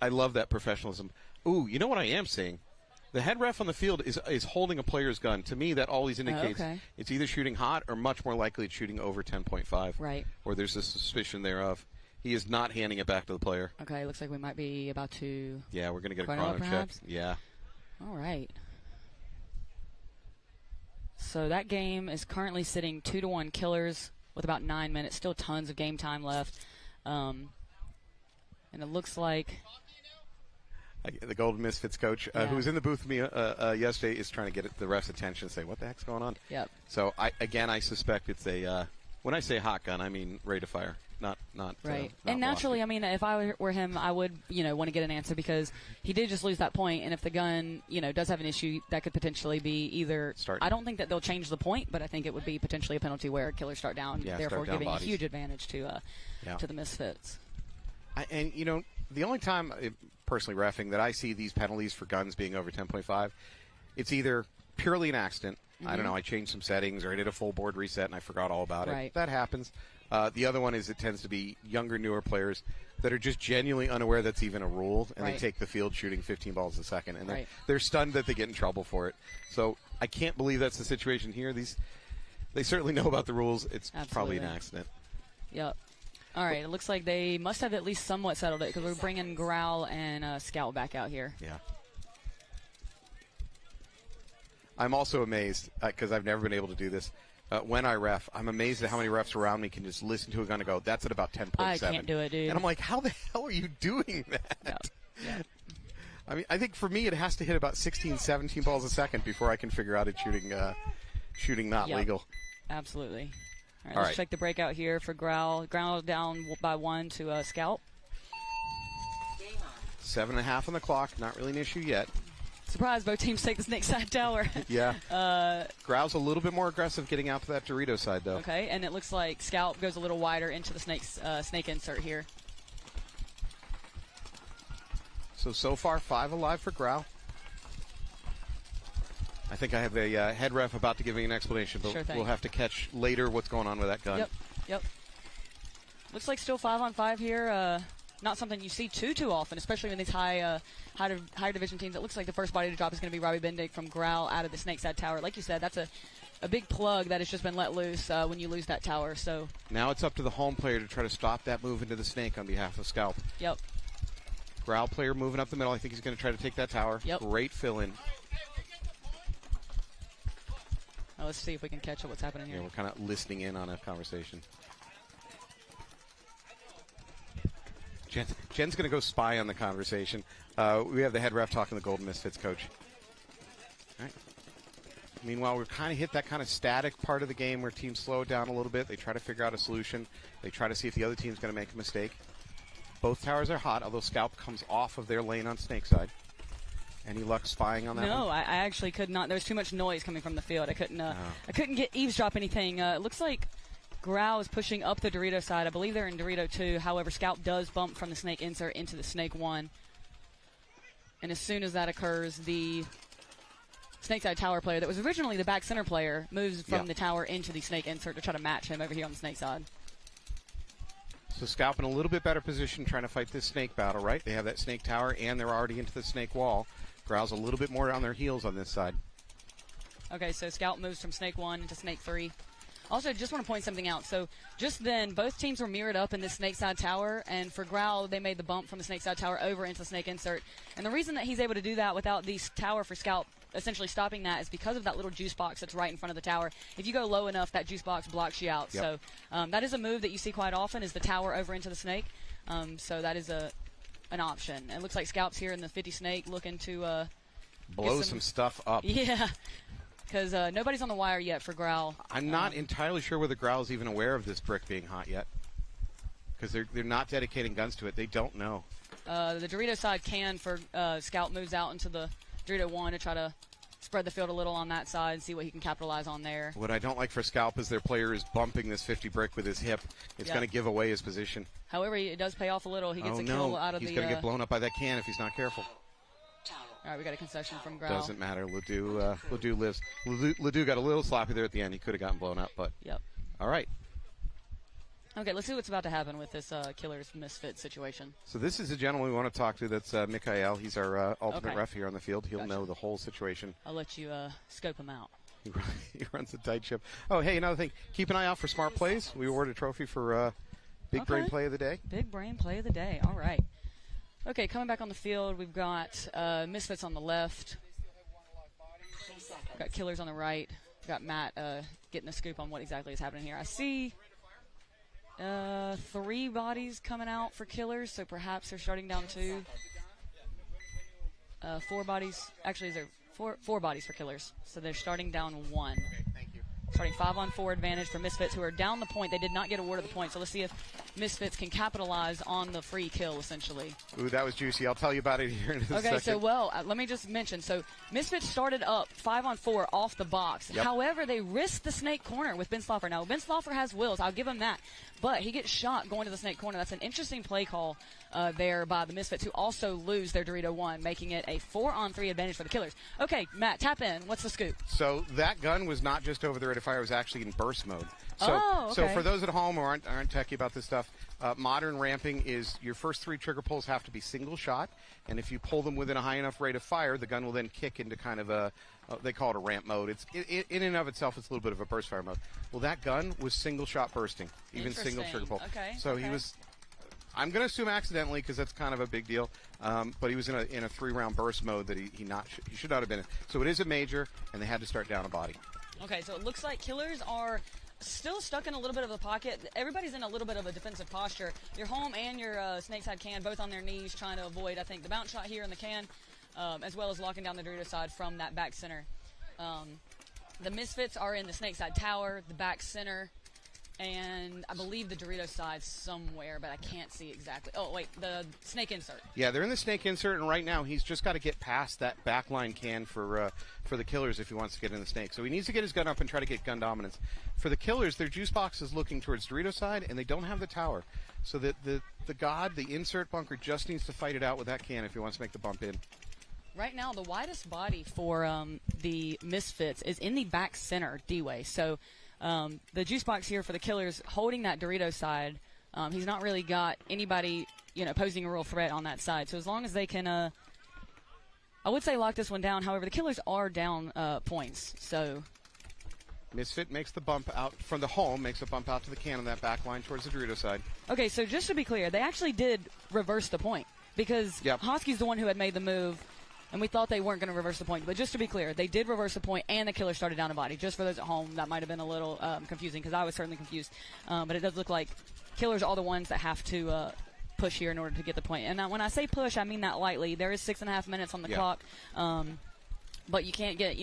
[SPEAKER 1] I love that professionalism. Ooh, you know what I am seeing? The head ref on the field is holding a player's gun. To me, that always indicates it's either shooting hot or much more likely it's shooting over 10.5.
[SPEAKER 3] Right.
[SPEAKER 1] Or there's a suspicion thereof. He is not handing it back to the player.
[SPEAKER 3] Okay, looks like we might be about to...
[SPEAKER 1] Yeah, we're going to get a chrono check. Yeah.
[SPEAKER 3] All right. So that game is currently sitting 2-1 Killers with about 9 minutes. Still tons of game time left. And it looks like...
[SPEAKER 1] The Golden Misfits coach, who was in the booth with me yesterday, is trying to get the ref's attention and say, what the heck's going on?
[SPEAKER 3] Yep.
[SPEAKER 1] So, I suspect it's a... when I say hot gun, I mean ready to fire. Not
[SPEAKER 3] right.
[SPEAKER 1] Not
[SPEAKER 3] and naturally, I mean, if I were him, I would, want to get an answer because he did just lose that point. And if the gun, does have an issue, that could potentially be either. I don't think that they'll change the point, but I think it would be potentially a penalty where Killers start down, therefore giving bodies. A huge advantage to the Misfits.
[SPEAKER 1] The only time, personally reffing, that I see these penalties for guns being over 10.5, it's either purely an accident. I don't know, I changed some settings or I did a full board reset and I forgot all about it. That happens. The other one is it tends to be younger, newer players that are just genuinely unaware that's even a rule, and they take the field shooting 15 balls a second, and they're stunned that they get in trouble for it. So I can't believe that's the situation here. They certainly know about the rules. It's probably an accident.
[SPEAKER 3] Yep. All right, it looks like they must have at least somewhat settled it because we're bringing Growl and Scalp back out here.
[SPEAKER 1] Yeah. I'm also amazed, because I've never been able to do this. When I ref, I'm amazed at how many refs around me can just listen to a gun and go, that's at about 10.7.
[SPEAKER 3] I can't do it, dude.
[SPEAKER 1] And I'm like, how the hell are you doing that?
[SPEAKER 3] Yeah.
[SPEAKER 1] I mean, I think for me it has to hit about 16, 17 balls a second before I can figure out it's shooting not legal.
[SPEAKER 3] Absolutely. All right, let's check the breakout here for Growl. Growl down by 1 to Scalp.
[SPEAKER 1] 7.5 on the clock. Not really an issue yet.
[SPEAKER 3] Surprise, both teams take the snake side tower.
[SPEAKER 1] Yeah. Growl's a little bit more aggressive getting out to that Dorito side, though.
[SPEAKER 3] Okay, and it looks like Scalp goes a little wider into the snake insert here.
[SPEAKER 1] So far, 5 alive for Growl. I think I have a head ref about to give me an explanation, but we'll have to catch later what's going on with that gun.
[SPEAKER 3] Yep. Looks like still 5-on-5 here. Not something you see too often, especially in these higher division teams. It looks like the first body to drop is going to be Robbie Bendig from Growl out of the snake side tower. Like you said, that's a big plug that has just been let loose when you lose that tower. So
[SPEAKER 1] now it's up to the home player to try to stop that move into the snake on behalf of Scalp.
[SPEAKER 3] Yep.
[SPEAKER 1] Growl player moving up the middle. I think he's going to try to take that tower.
[SPEAKER 3] Yep.
[SPEAKER 1] Great fill in.
[SPEAKER 3] Well, let's see if we can catch up what's happening here.
[SPEAKER 1] Yeah, we're kind of listening in on a conversation. Jen's going to go spy on the conversation. We have the head ref talking to the Golden Misfits coach. All right. Meanwhile, we've kind of hit that kind of static part of the game where teams slow it down a little bit. They try to figure out a solution. They try to see if the other team's going to make a mistake. Both towers are hot, although Scalp comes off of their lane on snake side. Any luck spying on that one?
[SPEAKER 3] No, I actually could not. There was too much noise coming from the field. I couldn't get eavesdrop anything. It looks like Growl is pushing up the Dorito side. I believe they're in Dorito 2. However, Scalp does bump from the snake insert into the snake 1. And as soon as that occurs, the snake side tower player that was originally the back center player moves from the tower into the snake insert to try to match him over here on the snake side.
[SPEAKER 1] So Scalp in a little bit better position trying to fight this snake battle, right? They have that snake tower, and they're already into the snake wall. Growl's a little bit more on their heels on this side.
[SPEAKER 3] Okay, so Scalp moves from snake 1 into snake 3. Also, just want to point something out. So just then, both teams were mirrored up in this snake side tower, and for Growl, they made the bump from the snake side tower over into the snake insert. And the reason that he's able to do that without the tower for Scalp essentially stopping that is because of that little juice box that's right in front of the tower. If you go low enough, that juice box blocks you out.
[SPEAKER 1] Yep.
[SPEAKER 3] So that is a move that you see quite often, is the tower over into the snake. So that is an option. It looks like Scalp's here in the 50 snake looking to
[SPEAKER 1] blow some stuff up.
[SPEAKER 3] Yeah, because nobody's on the wire yet for Growl.
[SPEAKER 1] I'm not entirely sure whether Growl's even aware of this brick being hot yet, because they're not dedicating guns to it. They don't know.
[SPEAKER 3] The Dorito side can for Scalp moves out into the Dorito 1 to try to spread the field a little on that side and see what he can capitalize on there.
[SPEAKER 1] What I don't like for Scalp is their player is bumping this 50 brick with his hip. It's going to give away his position.
[SPEAKER 3] However, it does pay off a little. He gets a kill out of
[SPEAKER 1] he's going to get blown up by that can if he's not careful.
[SPEAKER 3] All right, we got a concession from Growl.
[SPEAKER 1] Doesn't matter. Ledoux lives. Ledoux got a little sloppy there at the end. He could have gotten blown up, but all right.
[SPEAKER 3] Okay, let's see what's about to happen with this Killers Misfit situation.
[SPEAKER 1] So this is a gentleman we want to talk to. That's Mikhail. He's our ultimate ref here on the field. He'll know the whole situation.
[SPEAKER 3] I'll let you scope him out.
[SPEAKER 1] He runs a tight ship. Oh, hey, another thing. Keep an eye out for smart plays. We award a trophy for Big Brain Play of the Day.
[SPEAKER 3] Big Brain Play of the Day. All right. Okay, coming back on the field, we've got Misfits on the left. We've got Killers on the right. We've got Matt getting a scoop on what exactly is happening here. I see 3 bodies coming out for Killers, so perhaps they're starting down 2. 4 bodies. Actually, there are 4 bodies for Killers, so they're starting down 1.
[SPEAKER 1] Okay, thank you.
[SPEAKER 3] Starting 5-on-4 advantage for Misfits, who are down the point. They did not get awarded the point, so let's see if Misfits can capitalize on the free kill, essentially.
[SPEAKER 1] Ooh, that was juicy. I'll tell you about it here in a second.
[SPEAKER 3] Okay, so, let me just mention. So, Misfits started up 5-on-4 off the box.
[SPEAKER 1] Yep.
[SPEAKER 3] However, they risked the snake corner with Ben Sloffer. Now, Ben Sloffer has wills. I'll give him that. But he gets shot going to the snake corner. That's an interesting play call there by the Misfits, who also lose their Dorito 1, making it a 4-on-3 advantage for the Killers. Okay, Matt, tap in. What's the scoop?
[SPEAKER 1] So that gun was not just over there at rate of fire was actually in burst mode.
[SPEAKER 3] So
[SPEAKER 1] for those at home who aren't techie about this stuff, modern ramping is your first 3 trigger pulls have to be single shot, and if you pull them within a high enough rate of fire, the gun will then kick into kind of a they call it a ramp mode. It's in and of itself, it's a little bit of a burst fire mode. Well, that gun was single shot bursting, even single trigger pull.
[SPEAKER 3] Okay.
[SPEAKER 1] So he was. I'm going to assume accidentally because that's kind of a big deal. But he was in a 3-round burst mode that he should not have been in. So it is a major, and they had to start down a body.
[SPEAKER 3] Okay, so it looks like Killers are still stuck in a little bit of a pocket. Everybody's in a little bit of a defensive posture. Your home and your Snake side can both on their knees trying to avoid, I think, the bounce shot here in the can, as well as locking down the Dorito side from that back center. The Misfits are in the Snake side tower, the back center, and I believe the Dorito side somewhere, but I can't see exactly. Oh, wait, the Snake insert.
[SPEAKER 1] Yeah, they're in the Snake insert, and right now he's just got to get past that backline can for the Killers if he wants to get in the Snake. So he needs to get his gun up and try to get gun dominance. For the Killers, their juice box is looking towards Dorito side, and they don't have the tower. So the insert bunker just needs to fight it out with that can if he wants to make the bump in.
[SPEAKER 3] Right now, the widest body for the Misfits is in the back center, D-Way. So the juice box here for the Killers holding that Dorito side. He's not really got anybody, posing a real threat on that side. So as long as they can, I would say lock this one down. However, the Killers are down points. So
[SPEAKER 1] Misfit makes the bump out from the home, makes a bump out to the can on that back line towards the Dorito side.
[SPEAKER 3] Okay, so just to be clear, they actually did reverse the point because Hosky's the one who had made the move. And we thought they weren't going to reverse the point. But just to be clear, they did reverse the point, and the Killer started down a body. Just for those at home, that might have been a little confusing because I was certainly confused. But it does look like Killers are the ones that have to push here in order to get the point. And when I say push, I mean that lightly. There is 6.5 minutes on the clock. But you can't get,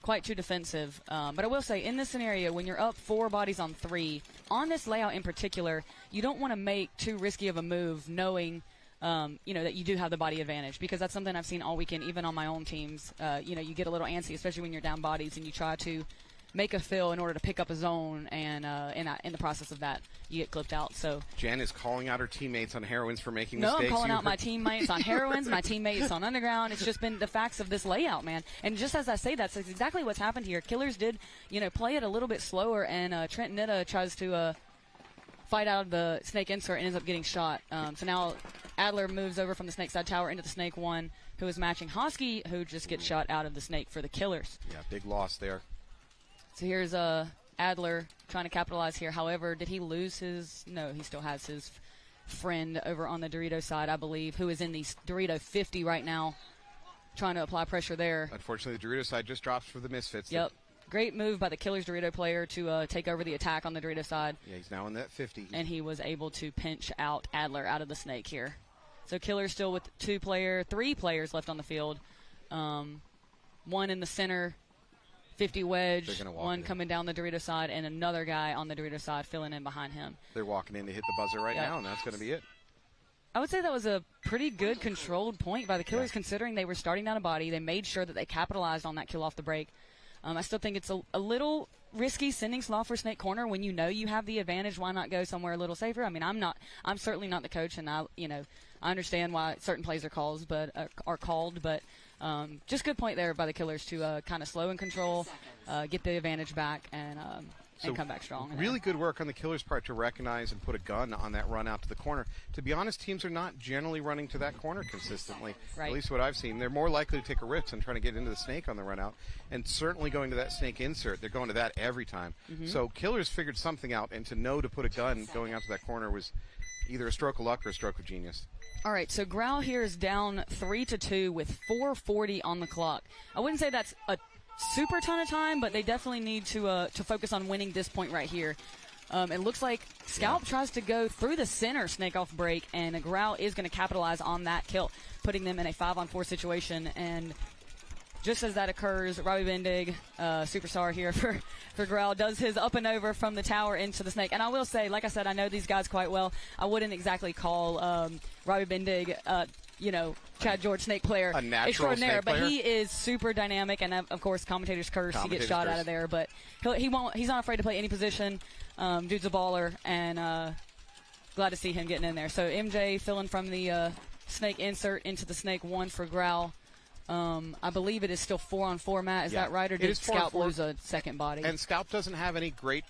[SPEAKER 3] quite too defensive. But I will say, in this scenario, when you're up 4 bodies on 3, on this layout in particular, you don't want to make too risky of a move knowing – that you do have the body advantage because that's something I've seen all weekend, even on my own teams. You get a little antsy, especially when you're down bodies, and you try to make a fill in order to pick up a zone, and in the process of that, you get clipped out. So
[SPEAKER 1] Jen is calling out her teammates on heroines for making mistakes.
[SPEAKER 3] No, I'm calling out my teammates on heroines, my teammates on underground. It's just been the facts of this layout, man. And just as I say, that's exactly what's happened here. Killers did, play it a little bit slower, and Trent Nitta tries to fight out of the Snake insert and ends up getting shot. So now Adler moves over from the Snake side tower into the Snake 1, who is matching Hosky, who just gets shot out of the Snake for the Killers.
[SPEAKER 1] Yeah, big loss there.
[SPEAKER 3] So here's Adler trying to capitalize here. However, did he lose his? No, he still has his friend over on the Dorito side, I believe, who is in the Dorito 50 right now, trying to apply pressure there.
[SPEAKER 1] Unfortunately, the Dorito side just drops for the Misfits.
[SPEAKER 3] Yep. Great move by the Killers Dorito player to take over the attack on the Dorito side.
[SPEAKER 1] Yeah, he's now in that 50.
[SPEAKER 3] And he was able to pinch out Adler out of the Snake here. So Killers still with 3 players left on the field. One in the center, 50 wedge, one coming down the Dorito side, and another guy on the Dorito side filling in behind him.
[SPEAKER 1] They're walking in to hit the buzzer right now, and that's going to be it.
[SPEAKER 3] I would say that was a pretty good controlled point by the Killers considering they were starting down a body. They made sure that they capitalized on that kill off the break. I still think it's a little risky sending Slaw for Snake corner when you know you have the advantage. Why not go somewhere a little safer? I mean, I'm certainly not the coach, and I understand why certain plays are called, but just good point there by the Killers to kind of slow and control, get the advantage back, and come back strong.
[SPEAKER 1] Really good work on the Killers' part to recognize and put a gun on that run out to the corner. To be honest, teams are not generally running to that corner consistently.
[SPEAKER 3] Right.
[SPEAKER 1] At least what I've seen. They're more likely to take a risk and trying to get into the Snake on the run out. And certainly going to that Snake insert. They're going to that every time. Mm-hmm. So Killers figured something out, and to know to put a gun going out to that corner was either a stroke of luck or a stroke of genius.
[SPEAKER 3] All right, so Growl here is down 3-2 with 4:40 on the clock. I wouldn't say that's a super ton of time, but they definitely need to focus on winning this point right here. It looks like Scalp tries to go through the center Snake off break, and Growl is going to capitalize on that kill, putting them in a 5-on-4 situation. And just as that occurs, Robbie Bendig, superstar here for Growl, does his up and over from the tower into the Snake. And I will say, like I said, I know these guys quite well. I wouldn't exactly call Robbie Bendig, Chad George Snake player
[SPEAKER 1] a natural
[SPEAKER 3] extraordinaire,
[SPEAKER 1] Snake player.
[SPEAKER 3] But he is super dynamic, and of course, commentators curse. He gets shot out of there, but he won't. He's not afraid to play any position. Dude's a baller, and glad to see him getting in there. So MJ filling from the Snake insert into the Snake 1 for Growl. I believe it is still 4-on-4, Matt. Is that right, or
[SPEAKER 1] It
[SPEAKER 3] did
[SPEAKER 1] is
[SPEAKER 3] Scalp
[SPEAKER 1] 4-on-4.
[SPEAKER 3] lose a second body?
[SPEAKER 1] And Scalp doesn't have any great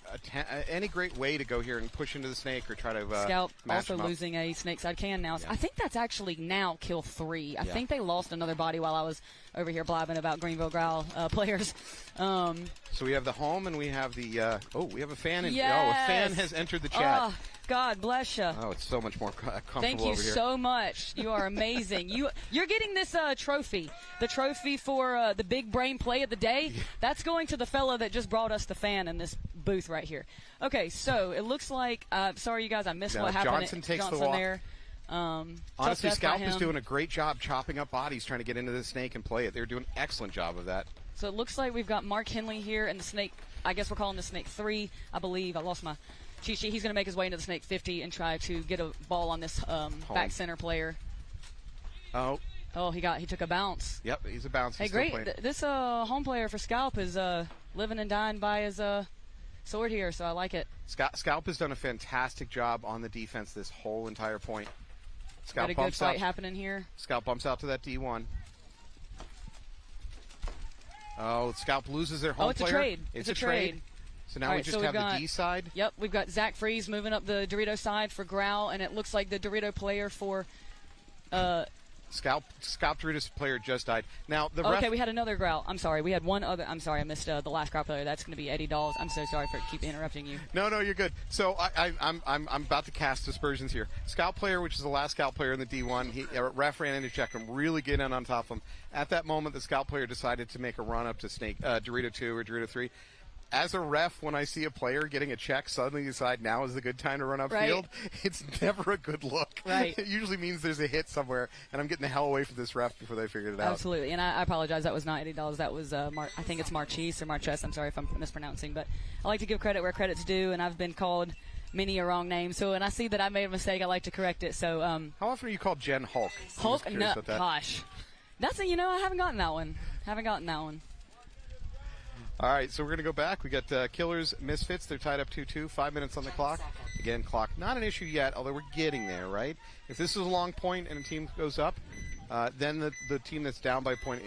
[SPEAKER 1] way to go here and push into the snake or try to
[SPEAKER 3] Scalp
[SPEAKER 1] match
[SPEAKER 3] also
[SPEAKER 1] him up.
[SPEAKER 3] losing a snake side can now.
[SPEAKER 1] Yeah.
[SPEAKER 3] I think that's actually now kill 3. I
[SPEAKER 1] Yeah.
[SPEAKER 3] think they lost another body while I was over here blabbing about Greenville Growl players.
[SPEAKER 1] So we have the home and we have the we have a fan.
[SPEAKER 3] Yes.
[SPEAKER 1] A fan has entered the chat.
[SPEAKER 3] Oh, God bless you.
[SPEAKER 1] Oh, it's so much more comfortable
[SPEAKER 3] Thank you
[SPEAKER 1] over here.
[SPEAKER 3] so much. You are amazing. You're getting this trophy. The trophy for the big brain play of the day. That's going to the fella that just brought us the fan in this booth right here. Okay, so it looks like sorry you guys, I missed what happened.
[SPEAKER 1] Johnson takes
[SPEAKER 3] Johnson
[SPEAKER 1] the walk.
[SPEAKER 3] there.
[SPEAKER 1] Honestly, Scalp is doing a great job chopping up bodies, trying to get into the snake and play it. They're doing an excellent job of that.
[SPEAKER 3] So it looks like we've got Mark Henley here and the snake. I guess we're calling the snake 3. I believe I lost my cheat sheet. He's going to make his way into the snake 50 and try to get a ball on this back center player.
[SPEAKER 1] Oh,
[SPEAKER 3] he took a bounce.
[SPEAKER 1] yep, he's a bounce.
[SPEAKER 3] Hey,
[SPEAKER 1] He's still
[SPEAKER 3] great!
[SPEAKER 1] playing.
[SPEAKER 3] This home player for Scalp is living and dying by his sword here, so I like it.
[SPEAKER 1] Scalp has done a fantastic job on the defense this whole entire point.
[SPEAKER 3] Got a good fight happening here.
[SPEAKER 1] Scalp bumps out to that D1. Oh, Scalp loses their home
[SPEAKER 3] it's
[SPEAKER 1] player.
[SPEAKER 3] a trade.
[SPEAKER 1] It's
[SPEAKER 3] a trade.
[SPEAKER 1] So now
[SPEAKER 3] All
[SPEAKER 1] we
[SPEAKER 3] right,
[SPEAKER 1] just
[SPEAKER 3] so
[SPEAKER 1] have
[SPEAKER 3] we've got-
[SPEAKER 1] the D side.
[SPEAKER 3] Yep, we've got Zach Freeze moving up the Dorito side for Growl, and it looks like the Dorito player for.
[SPEAKER 1] Scalp Doritos player just died. Now the ref.
[SPEAKER 3] Okay, we had another Growl. I'm sorry, we had one other. I'm sorry, I missed the last Growl player. That's going to be Eddie Dawes. I'm so sorry for keep interrupting you.
[SPEAKER 1] No, you're good. So I'm about to cast aspersions here. Scalp player, which is the last Scalp player in the D1, ref ran in to check him, really get in on top of him. At that moment, the Scalp player decided to make a run up to Snake Dorito 2 or Dorito 3. As a ref, when I see a player getting a check, suddenly decide now is the good time to run upfield, it's never a good look.
[SPEAKER 3] Right.
[SPEAKER 1] It usually means there's a hit somewhere, and I'm getting the hell away from this ref before they figured it out.
[SPEAKER 3] Absolutely, and I apologize. That was not Eddie Dawes. That was I think it's Marchese or Marchese. I'm sorry if I'm mispronouncing, but I like to give credit where credit's due, and I've been called many a wrong name. So when I see that I made a mistake, I like to correct it. So
[SPEAKER 1] how often are you called Jen Hulk?
[SPEAKER 3] Hulk? No, gosh, that's I haven't gotten that one.
[SPEAKER 1] All right, so we're going to go back. We got Killers, Misfits. They're tied up 2-2, 5 minutes on the clock. Again, clock not an issue yet, although we're getting there, right? If this is a long point and a team goes up, then the team that's down by a point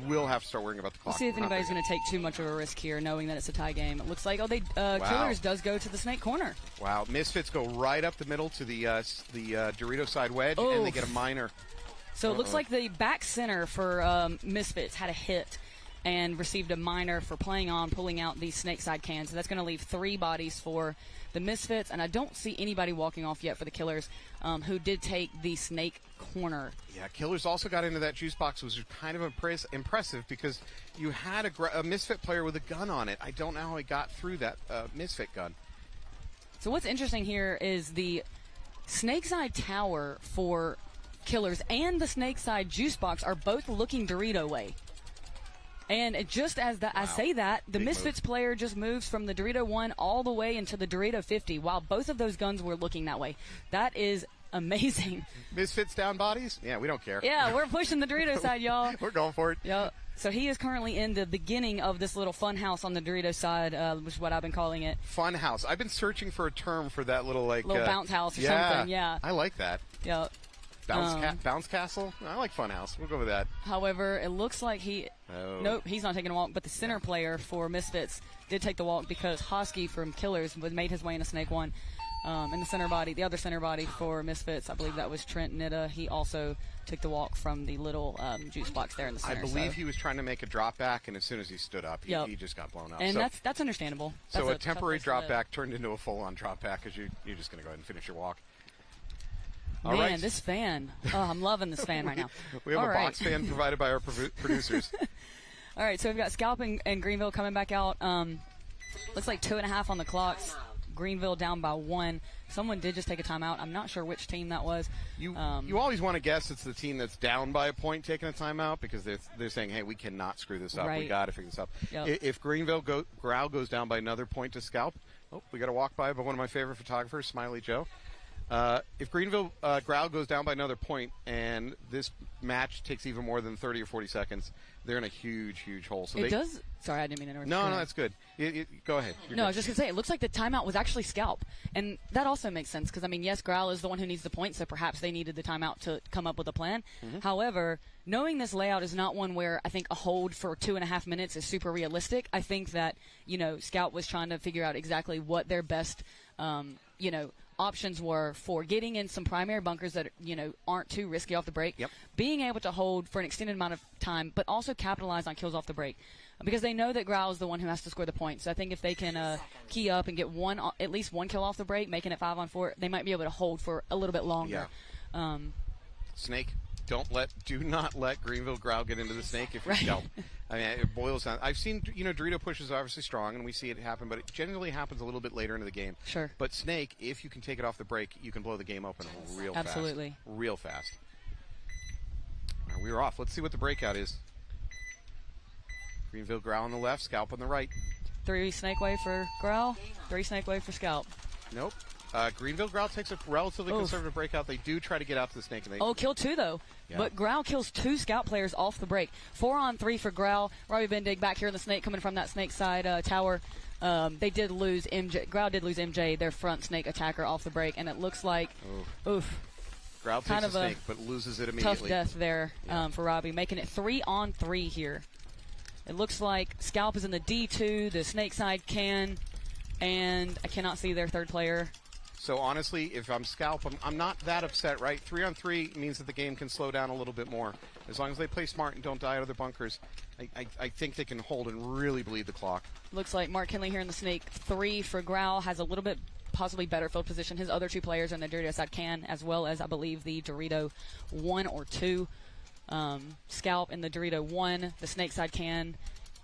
[SPEAKER 1] will have to start worrying about the clock.
[SPEAKER 3] Let's see if anybody's going to take too much of a risk here, knowing that it's a tie game. It looks like Killers does go to the snake corner.
[SPEAKER 1] Wow, Misfits go right up the middle to the Dorito side wedge, and they get a minor.
[SPEAKER 3] So it looks like the back center for Misfits had a hit and received a minor for pulling out these snake side cans. So that's going to leave 3 bodies for the Misfits, and I don't see anybody walking off yet for the Killers, who did take the snake corner.
[SPEAKER 1] Yeah, Killers also got into that juice box, which was kind of impressive because you had a Misfit player with a gun on it. I don't know how he got through that Misfit gun.
[SPEAKER 3] So what's interesting here is the snake side tower for Killers and the snake side juice box are both looking Dorito way. And just as I say that, the Misfits player just moves from the Dorito 1 all the way into the Dorito 50 while both of those guns were looking that way. That is amazing.
[SPEAKER 1] Misfits down bodies? Yeah, we don't care.
[SPEAKER 3] Yeah, we're pushing the Dorito side, y'all.
[SPEAKER 1] We're going for it.
[SPEAKER 3] Yep. So he is currently in the beginning of this little fun house on the Dorito side, which is what I've been calling it.
[SPEAKER 1] Fun house. I've been searching for a term for that little
[SPEAKER 3] bounce house or something. Yeah.
[SPEAKER 1] I like that.
[SPEAKER 3] Yep.
[SPEAKER 1] Bounce castle? I like fun house. We'll go with that.
[SPEAKER 3] However, it looks like nope, he's not taking a walk, but the center player for Misfits did take the walk because Hosky from Killers made his way into Snake 1. And the other center body for Misfits, I believe that was Trent Nitta. He also took the walk from the little juice box there in the center.
[SPEAKER 1] I believe he was trying to make a drop back, and as soon as he stood up, he just got blown up.
[SPEAKER 3] And that's understandable.
[SPEAKER 1] So a temporary drop back turned into a full-on drop back because you're just going to go ahead and finish your walk.
[SPEAKER 3] All right. This fan. Oh, I'm loving this fan right now.
[SPEAKER 1] We have box fan provided by our producers.
[SPEAKER 3] All right, so we've got Scalp and Greenville coming back out. Looks like 2.5 on the clocks. Greenville down by 1. Someone did just take a timeout. I'm not sure which team that was.
[SPEAKER 1] You always want to guess it's the team that's down by a point taking a timeout because they're saying, hey, we cannot screw this up.
[SPEAKER 3] Right.
[SPEAKER 1] We got to figure this up.
[SPEAKER 3] Yep.
[SPEAKER 1] If Greenville Growl goes down by another point to Scalp, we got a walk by one of my favorite photographers, Smiley Joe. If Greenville Growl goes down by another point and this match takes even more than 30 or 40 seconds, they're in a huge, huge hole. So
[SPEAKER 3] it does. Sorry, I didn't mean to interrupt.
[SPEAKER 1] No, that's good. Go ahead.
[SPEAKER 3] I was just going to say, it looks like the timeout was actually Scalp. And that also makes sense because, I mean, yes, Growl is the one who needs the point, so perhaps they needed the timeout to come up with a plan. However, knowing this layout is not one where I think a hold for 2.5 minutes is super realistic. I think that, Scalp was trying to figure out exactly what their best, options were for getting in some primary bunkers that aren't too risky off the break, being able to hold for an extended amount of time, but also capitalize on kills off the break, because they know that Growl is the one who has to score the points. So I think if they can key up and get at least one kill off the break, making it 5-on-4, they might be able to hold for a little bit longer.
[SPEAKER 1] Snake, do not let Greenville Growl get into the snake if you Scalp. I mean, it boils down. I've seen, Dorito push is obviously strong, and we see it happen, but it generally happens a little bit later into the game.
[SPEAKER 3] Sure.
[SPEAKER 1] But Snake, if you can take it off the break, you can blow the game open real fast.
[SPEAKER 3] Absolutely.
[SPEAKER 1] Real fast. All right, we're off. Let's see what the breakout is. Greenville Growl on the left, Scalp on the right.
[SPEAKER 3] 3 snake wave for Growl, 3 snake wave for Scalp.
[SPEAKER 1] Nope. Greenville Growl takes a relatively conservative breakout. They do try to get out to the snake. And
[SPEAKER 3] kill 2, though. Yeah. But Growl kills 2 Scalp players off the break. 4-on-3 for Growl. Robbie Bendig back here in the snake, coming from that snake side tower. They did lose MJ. Growl did lose MJ, their front snake attacker, off the break. And it looks like,
[SPEAKER 1] Growl takes a snake, but loses it immediately.
[SPEAKER 3] Tough death there for Robbie, making it 3-on-3 here. It looks like Scalp is in the D2, the snake side can, and I cannot see their third player.
[SPEAKER 1] So honestly, if I'm Scalp, I'm not that upset, right? 3-on-3 means that the game can slow down a little bit more. As long as they play smart and don't die out of their bunkers, I think they can hold and really bleed the clock.
[SPEAKER 3] Looks like Mark Kinley here in the snake. 3 for Growl, has a little bit possibly better field position. His other 2 players on the Dorito side can, as well as I believe the Dorito 1 or 2. Scalp in the Dorito 1, the snake side can.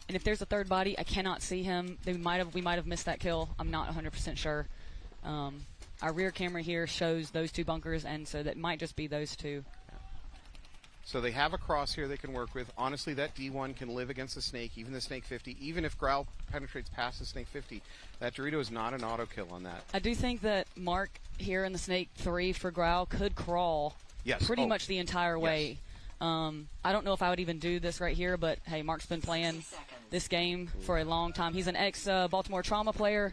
[SPEAKER 3] And if there's a third body, I cannot see him. We might have missed that kill. I'm not 100% sure. Our rear camera here shows those 2 bunkers, and so that might just be those 2.
[SPEAKER 1] So they have a cross here they can work with. Honestly, that D1 can live against the snake, even the snake 50. Even if Growl penetrates past the snake 50, that Dorito is not an auto kill on that.
[SPEAKER 3] I do think that Mark here in the snake 3 for Growl could crawl pretty much the entire way. I don't know if I would even do this right here, but hey, Mark's been playing this game for a long time. He's an ex-Baltimore Trauma player.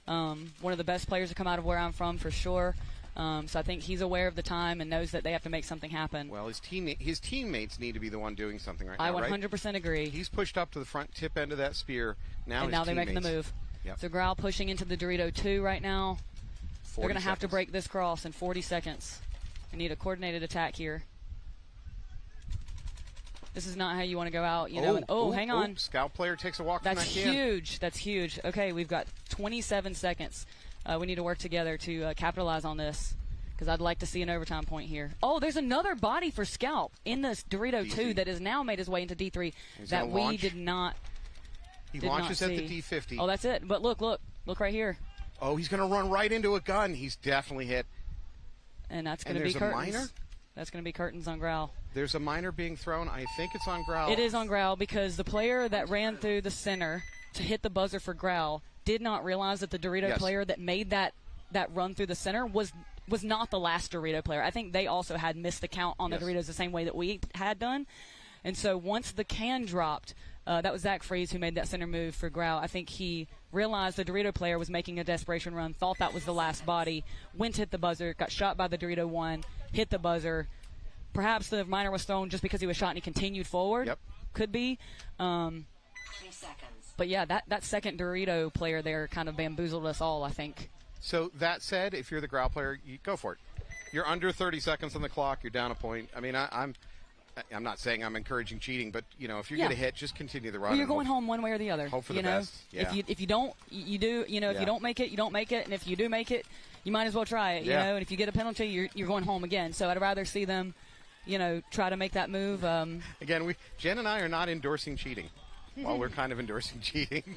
[SPEAKER 3] One of the best players to come out of where I'm from, for sure. So I think he's aware of the time and knows that they have to make something happen.
[SPEAKER 1] Well, his teammates need to be the one doing something right now,
[SPEAKER 3] I 100% agree.
[SPEAKER 1] He's pushed up to the front tip end of that spear. Now
[SPEAKER 3] they're making the move.
[SPEAKER 1] Yep.
[SPEAKER 3] So Growl pushing into the Dorito 2 right now. They're going to have to break this cross in 40 seconds. We need a coordinated attack here. This is not how you want to go out, hang on.
[SPEAKER 1] Scalp player takes a walk from that can.
[SPEAKER 3] That's huge. That's huge. Okay, we've got 27 seconds. We need to work together to capitalize on this, because I'd like to see an overtime point here. Oh, there's another body for Scalp in this Dorito 2 that has now made his way into D3 that we did not
[SPEAKER 1] He launches at the D50.
[SPEAKER 3] Oh, that's it. But look right here.
[SPEAKER 1] Oh, he's going to run right into a gun. He's definitely hit.
[SPEAKER 3] And that's going to be curtains.
[SPEAKER 1] A minor?
[SPEAKER 3] That's going to be curtains on Growl.
[SPEAKER 1] There's a minor being thrown. I think it's on Growl.
[SPEAKER 3] It is on Growl, because the player that ran through the center to hit the buzzer for Growl did not realize that the Dorito player that made that run through the center was not the last Dorito player. I think they also had missed the count on the Doritos the same way that we had done. And so once the can dropped, that was Zach Freeze who made that center move for Growl. I think he realized the Dorito player was making a desperation run, thought that was the last body, went to hit the buzzer, got shot by the Dorito 1, hit the buzzer. Perhaps the minor was thrown just because he was shot and he continued forward.
[SPEAKER 1] Yep.
[SPEAKER 3] Could be.
[SPEAKER 4] 3 seconds.
[SPEAKER 3] But yeah, that second Dorito player there kind of bamboozled us all, I think.
[SPEAKER 1] So that said, if you're the Growl player, you go for it. You're under 30 seconds on the clock. You're down a point. I mean, I'm not saying I'm encouraging cheating, but if you get a hit, just continue the run.
[SPEAKER 3] Well, you're going home one way or the other.
[SPEAKER 1] Hope for the best. Yeah.
[SPEAKER 3] If you don't, you do. If you don't make it, you don't make it. And if you do make it, you might as well try it. And if you get a penalty, you're going home again. So I'd rather see them, try to make that move.
[SPEAKER 1] Again, Jen and I are not endorsing cheating. While we're kind of endorsing cheating.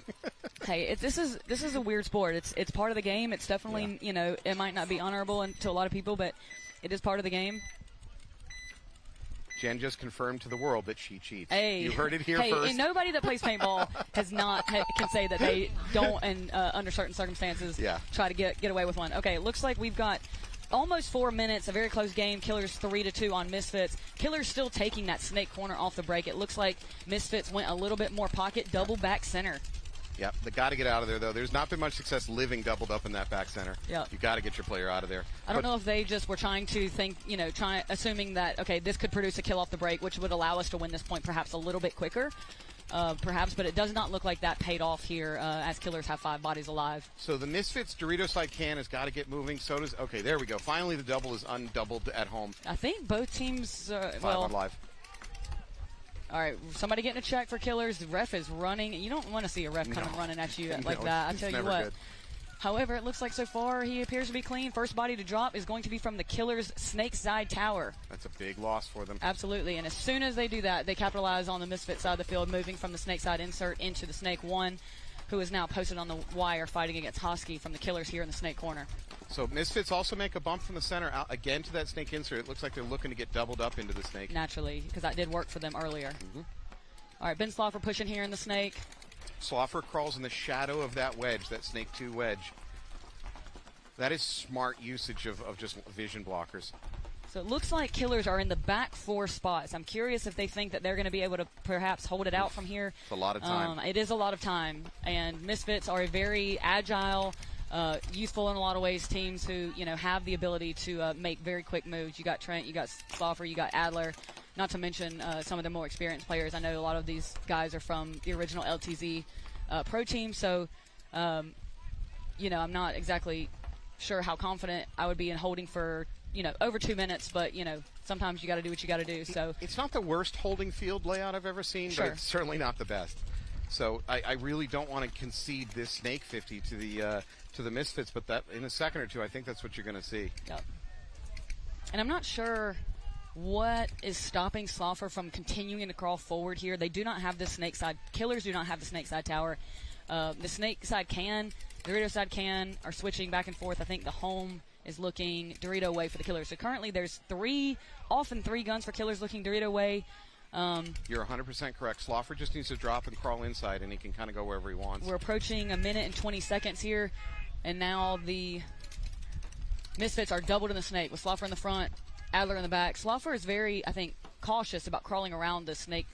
[SPEAKER 3] Hey, this is a weird sport. It's part of the game. It's definitely it might not be honorable to a lot of people, but it is part of the game.
[SPEAKER 1] Jen just confirmed to the world that she cheats.
[SPEAKER 3] Hey,
[SPEAKER 1] you heard it here first.
[SPEAKER 3] And nobody that plays paintball can say that they don't, and under certain circumstances, try to get away with one. Okay, it looks like we've got almost 4 minutes, a very close game. Killers 3-2 on Misfits. Killers still taking that snake corner off the break. It looks like Misfits went a little bit more pocket, double back center.
[SPEAKER 1] Yep, they got to get out of there, though. There's not been much success living doubled up in that back center.
[SPEAKER 3] Yep.
[SPEAKER 1] You got to get your player out of there.
[SPEAKER 3] I don't know if they just were trying to think, assuming that, okay, this could produce a kill off the break, which would allow us to win this point perhaps a little bit quicker. Perhaps, but it does not look like that paid off here as Killers have 5 bodies alive.
[SPEAKER 1] So the Misfits Dorito side can has got to get moving. So does, okay, there we go. Finally, the double is undoubled at home.
[SPEAKER 3] I think both teams,
[SPEAKER 1] 5 on live.
[SPEAKER 3] All right, somebody getting a check for Killers. The ref is running. You don't want to see a ref coming running at you like that. I tell you what.
[SPEAKER 1] Good.
[SPEAKER 3] However, it looks like so far he appears to be clean. First body to drop is going to be from the Killers' Snake Side Tower.
[SPEAKER 1] That's a big loss for them.
[SPEAKER 3] Absolutely, and as soon as they do that, they capitalize on the Misfit side of the field, moving from the Snake Side insert into the Snake 1, who is now posted on the wire fighting against Hosky from the Killers here in the Snake corner.
[SPEAKER 1] So Misfits also make a bump from the center out again to that Snake insert. It looks like they're looking to get doubled up into the Snake.
[SPEAKER 3] Naturally, because that did work for them earlier. All right, Ben Sloffer pushing here in the Snake.
[SPEAKER 1] Sloffer crawls in the shadow of that wedge, that Snake 2 wedge. That is smart usage of just vision blockers.
[SPEAKER 3] So it looks like Killers are in the back 4 spots. I'm curious if they think that they're going to be able to perhaps hold it out from here.
[SPEAKER 1] It's a lot of time.
[SPEAKER 3] It is a lot of time. And Misfits are a very agile, youthful in a lot of ways teams who, have the ability to make very quick moves. You got Trent, you got Sloffer, you got Adler, not to mention some of the more experienced players. I know a lot of these guys are from the original LTZ pro team. So, I'm not exactly sure how confident I would be in holding for over 2 minutes, but sometimes you got to do what you got to do. So
[SPEAKER 1] it's not the worst holding field layout I've ever seen,
[SPEAKER 3] sure,
[SPEAKER 1] but it's certainly not the best. So I really don't want to concede this Snake 50 to the Misfits, but that in a second or two, I think that's what you're going to see.
[SPEAKER 3] Yep. And I'm not sure what is stopping Sloffer from continuing to crawl forward here. They do not have the Snake side. Killers do not have the Snake side tower. The Snake side can, the Dorito side can, are switching back and forth. I think the home is looking Dorito way for the Killers. So currently there's often three guns for Killers looking Dorito way.
[SPEAKER 1] You're 100% correct. Sloffer just needs to drop and crawl inside, and he can kind of go wherever he wants.
[SPEAKER 3] We're approaching a minute and 20 seconds here, and now the Misfits are doubled in the Snake with Sloffer in the front, Adler in the back. Sloffer is very, I think, cautious about crawling around the Snake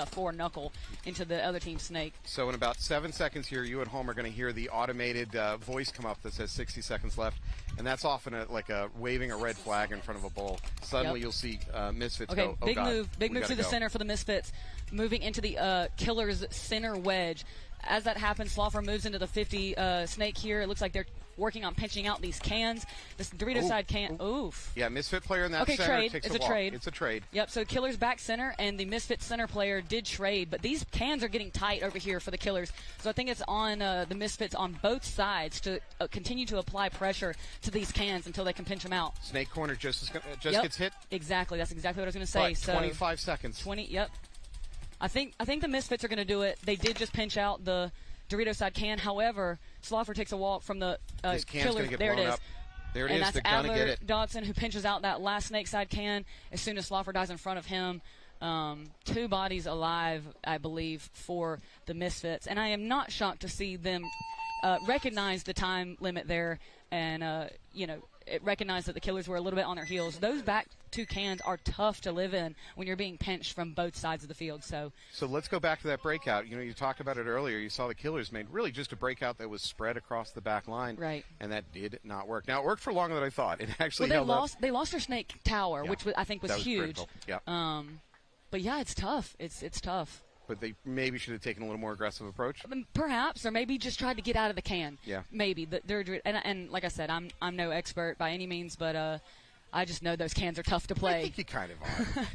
[SPEAKER 3] 4 knuckle into the other team's Snake.
[SPEAKER 1] So in about 7 seconds here, you at home are going to hear the automated voice come up that says 60 seconds left, and that's often like waving a red flag in front of a bull. Suddenly you'll see Misfits go, oh
[SPEAKER 3] big
[SPEAKER 1] God,
[SPEAKER 3] big move to the center for the Misfits, moving into the Killers center wedge. As that happens, Sloffer moves into the 50 Snake here. It looks like they're working on pinching out these cans. This Dorito side can. Oof.
[SPEAKER 1] Yeah, Misfit player in that center
[SPEAKER 3] trade.
[SPEAKER 1] takes
[SPEAKER 3] It's
[SPEAKER 1] a walk.
[SPEAKER 3] trade.
[SPEAKER 1] It's a trade.
[SPEAKER 3] Yep, so Killers back center, and the Misfit center player did trade, but these cans are getting tight over here for the Killers. So I think it's on the Misfits on both sides to continue to apply pressure to these cans until they can pinch them out.
[SPEAKER 1] Snake corner just gets hit.
[SPEAKER 3] Exactly. That's exactly what I was going to say.
[SPEAKER 1] But
[SPEAKER 3] so
[SPEAKER 1] 25 seconds.
[SPEAKER 3] 20. Yep. I think the Misfits are going to do it. They did just pinch out the Dorito side can. However, Sloffer takes a walk from the
[SPEAKER 1] this can's
[SPEAKER 3] Killers.
[SPEAKER 1] gonna get
[SPEAKER 3] there it
[SPEAKER 1] blown
[SPEAKER 3] is.
[SPEAKER 1] Up. There it
[SPEAKER 3] and
[SPEAKER 1] is.
[SPEAKER 3] that's
[SPEAKER 1] They're going to
[SPEAKER 3] Adler
[SPEAKER 1] get it.
[SPEAKER 3] Dodson who pinches out that last Snake side can as soon as Sloffer dies in front of him. 2 bodies alive, I believe, for the Misfits. And I am not shocked to see them recognize the time limit there and, recognize that the Killers were a little bit on their heels. Those back 2 cans are tough to live in when you're being pinched from both sides of the field. So
[SPEAKER 1] let's go back to that breakout. You talked about it earlier. You saw the Killers made really just a breakout that was spread across the back line.
[SPEAKER 3] Right.
[SPEAKER 1] And that did not work. Now, it worked for longer than I thought. It actually
[SPEAKER 3] well,
[SPEAKER 1] held up.
[SPEAKER 3] They lost their Snake tower,
[SPEAKER 1] Yeah.
[SPEAKER 3] which I think was huge.
[SPEAKER 1] Yeah.
[SPEAKER 3] But yeah, it's tough. It's tough.
[SPEAKER 1] But they maybe should have taken a little more aggressive approach.
[SPEAKER 3] Perhaps, or maybe just tried to get out of the can.
[SPEAKER 1] Yeah.
[SPEAKER 3] Maybe. And like I said, I'm no expert by any means, but I just know those cans are tough to play.
[SPEAKER 1] I think you kind of are.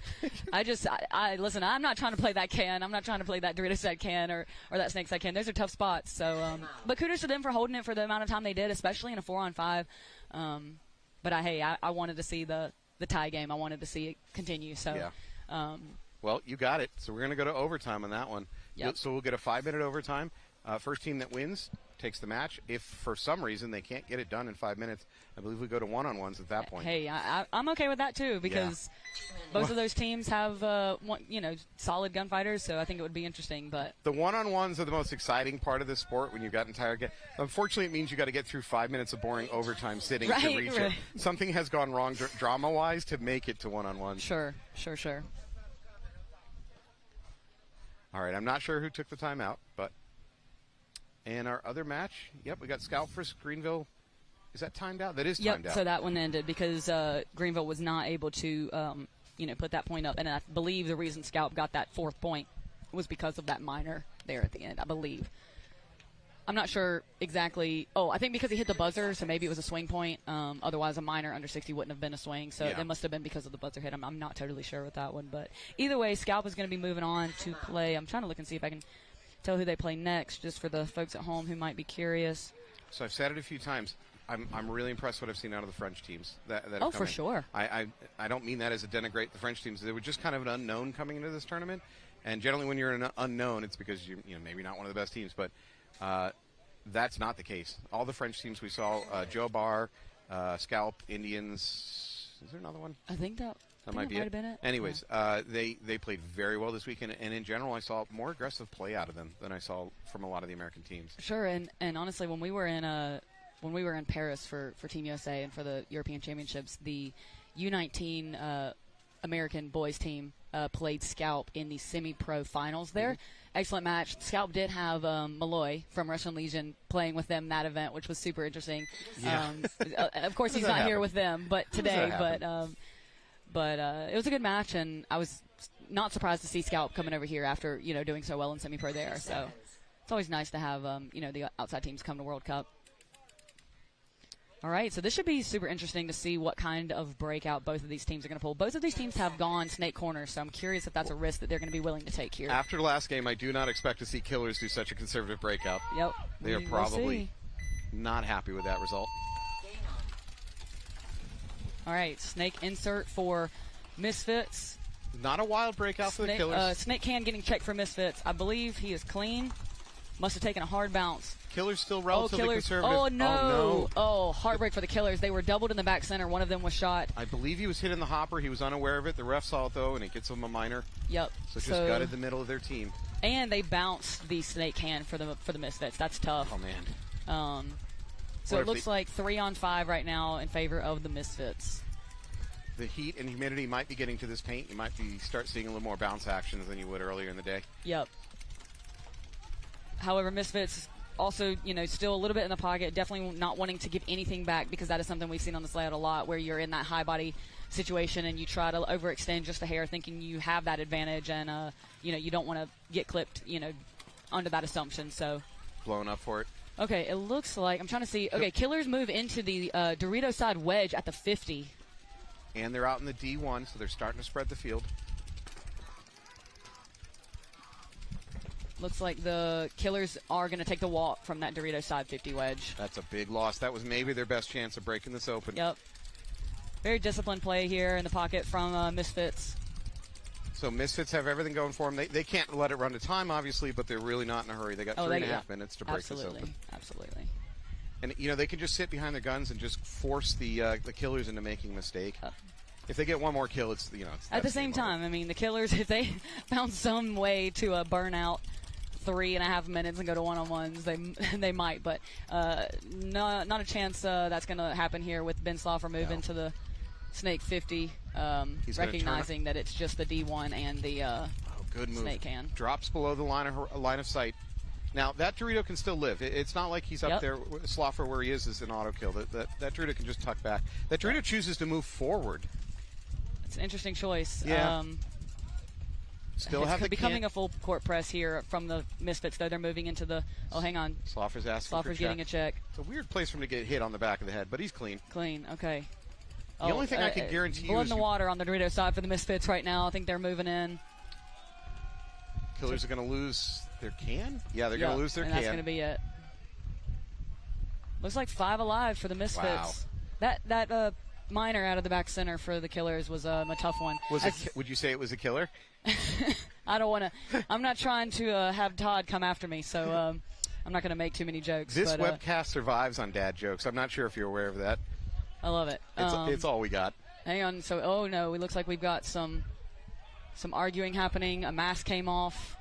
[SPEAKER 3] I listen. I'm not trying to play that can. I'm not trying to play that Dorito side can or that Snake side can. Those are tough spots. So, but kudos to them for holding it for the amount of time they did, especially in a 4-on-5. But I wanted to see the tie game. I wanted to see it continue. So.
[SPEAKER 1] Yeah. Well, you got it. So we're going to go to overtime on that one.
[SPEAKER 3] Yep.
[SPEAKER 1] So we'll get a 5-minute overtime. First team that wins takes the match. If for some reason they can't get it done in 5 minutes, I believe we go to one-on-ones at that point.
[SPEAKER 3] Hey, I'm okay with that too because both of those teams have solid gunfighters, so I think it would be interesting. But
[SPEAKER 1] the one-on-ones are the most exciting part of this sport when you've got entire game. Unfortunately, it means you got to get through 5 minutes of boring overtime sitting to reach it. Something has gone wrong drama-wise to make it to one-on-ones.
[SPEAKER 3] Sure.
[SPEAKER 1] All right, I'm not sure who took the timeout, but and our other match, we got Scalp versus Greenville. Is that timed out? That is timed out.
[SPEAKER 3] So that one ended because Greenville was not able to, put that point up. And I believe the reason Scalp got that 4th point was because of that minor there at the end, I believe. I'm not sure exactly. Oh, I think because he hit the buzzer, so maybe it was a swing point. Otherwise, a minor under 60 wouldn't have been a swing. So it must have been because of the buzzer hit. I'm not totally sure with that one. But either way, Scalp is going to be moving on to play. I'm trying to look and see if I can tell who they play next, just for the folks at home who might be curious.
[SPEAKER 1] So I've said it a few times. I'm really impressed what I've seen out of the French teams. That have
[SPEAKER 3] oh,
[SPEAKER 1] come
[SPEAKER 3] for
[SPEAKER 1] in.
[SPEAKER 3] Sure.
[SPEAKER 1] I don't mean that as a denigrate the French teams. They were just kind of an unknown coming into this tournament. And generally when you're an unknown, it's because you're maybe not one of the best teams. But that's not the case. All the French teams we saw, Joe Barr, Scalp, Indians. Is there another one?
[SPEAKER 3] I think that
[SPEAKER 1] might be
[SPEAKER 3] have been it.
[SPEAKER 1] Anyways, they played very well this weekend. And in general, I saw more aggressive play out of them than I saw from a lot of the American teams.
[SPEAKER 3] Sure. And honestly, when we were in Paris for Team USA and for the European Championships, the U19 American boys team played Scalp in the semi-pro finals there. Excellent match. Scalp did have Malloy from Russian Legion playing with them that event, which was super interesting.
[SPEAKER 1] Yeah.
[SPEAKER 3] Of course, he's not here with them, but today. But it was a good match, and I was not surprised to see Scalp coming over here after doing so well in semi-pro there. So it's always nice to have the outside teams come to World Cup. All right, so this should be super interesting to see what kind of breakout both of these teams are going to pull. Both of these teams have gone snake corners, so I'm curious if that's a risk that they're going to be willing to take here.
[SPEAKER 1] After the last game, I do not expect to see Killers do such a conservative breakout.
[SPEAKER 3] Yep.
[SPEAKER 1] They are probably not happy with that result.
[SPEAKER 3] All right, snake insert for Misfits.
[SPEAKER 1] Not a wild breakout for the Killers.
[SPEAKER 3] Snake can getting checked for Misfits. I believe he is clean. Must have taken a hard bounce.
[SPEAKER 1] Killers still relatively conservative.
[SPEAKER 3] Oh, no. Oh, heartbreak for the Killers. They were doubled in the back center. One of them was shot.
[SPEAKER 1] I believe he was hit in the hopper. He was unaware of it. The ref saw it, though, and it gets him a minor.
[SPEAKER 3] Yep.
[SPEAKER 1] So just gutted the middle of their team.
[SPEAKER 3] And they bounced the snake can for the Misfits. That's tough.
[SPEAKER 1] Oh, man.
[SPEAKER 3] So it looks like 3-on-5 right now in favor of the Misfits.
[SPEAKER 1] The heat and humidity might be getting to this paint. You might start seeing a little more bounce actions than you would earlier in the day.
[SPEAKER 3] Yep. However, Misfits also, still a little bit in the pocket, definitely not wanting to give anything back because that is something we've seen on this layout a lot where you're in that high body situation and you try to overextend just a hair thinking you have that advantage and, you don't want to get clipped, under that assumption. So
[SPEAKER 1] blown up for it.
[SPEAKER 3] Okay, it looks like, I'm trying to see, okay, Killers move into the Dorito side wedge at the 50.
[SPEAKER 1] And they're out in the D1, so they're starting to spread the field.
[SPEAKER 3] Looks like the Killers are going to take the walk from that Dorito side 50 wedge.
[SPEAKER 1] That's a big loss. That was maybe their best chance of breaking this open.
[SPEAKER 3] Yep. Very disciplined play here in the pocket from Misfits.
[SPEAKER 1] So Misfits have everything going for them. They can't let it run to time, obviously, but they're really not in a hurry. They got 3.5 minutes to break this open.
[SPEAKER 3] Absolutely.
[SPEAKER 1] And, they can just sit behind their guns and just force the Killers into making a mistake. If they get one more kill, it's.
[SPEAKER 3] At the same time, the Killers, if they found some way to burn out 3.5 minutes and go to one-on-ones, they might, but not a chance that's going to happen here with Ben Sloffer moving to the Snake 50, recognizing that it's just the D1 and the
[SPEAKER 1] good move.
[SPEAKER 3] Snake can.
[SPEAKER 1] Drops below the line of sight. Now, that Dorito can still live. It's not like he's up there, Sloffer, where he is an auto kill. That Dorito can just tuck back. That Dorito chooses to move forward.
[SPEAKER 3] It's an interesting choice.
[SPEAKER 1] Yeah. Still have
[SPEAKER 3] becoming a full court press here from the Misfits, though. They're moving into the. Oh, hang on.
[SPEAKER 1] Sloffer's asking for a check.
[SPEAKER 3] Sloffer's getting a check.
[SPEAKER 1] It's a weird place for him to get hit on the back of the head, but he's clean.
[SPEAKER 3] Clean. Okay.
[SPEAKER 1] The only thing I can guarantee you
[SPEAKER 3] blood
[SPEAKER 1] is
[SPEAKER 3] in the water on the Dorito side for the Misfits right now. I think they're moving in.
[SPEAKER 1] Killers are going to lose their can? Yeah, they're going to lose their can.
[SPEAKER 3] That's going to be it. Looks like 5 alive for the Misfits.
[SPEAKER 1] Wow.
[SPEAKER 3] That minor out of the back center for the Killers was a tough one.
[SPEAKER 1] Would you say it was a killer?
[SPEAKER 3] I don't want to. I'm not trying to have Todd come after me. So I'm not going to make too many jokes.
[SPEAKER 1] This
[SPEAKER 3] but,
[SPEAKER 1] webcast survives on dad jokes. I'm not sure if you're aware of that.
[SPEAKER 3] I love it.
[SPEAKER 1] It's all we got.
[SPEAKER 3] Hang on. So, oh no, it looks like we've got some arguing happening. A mask came off.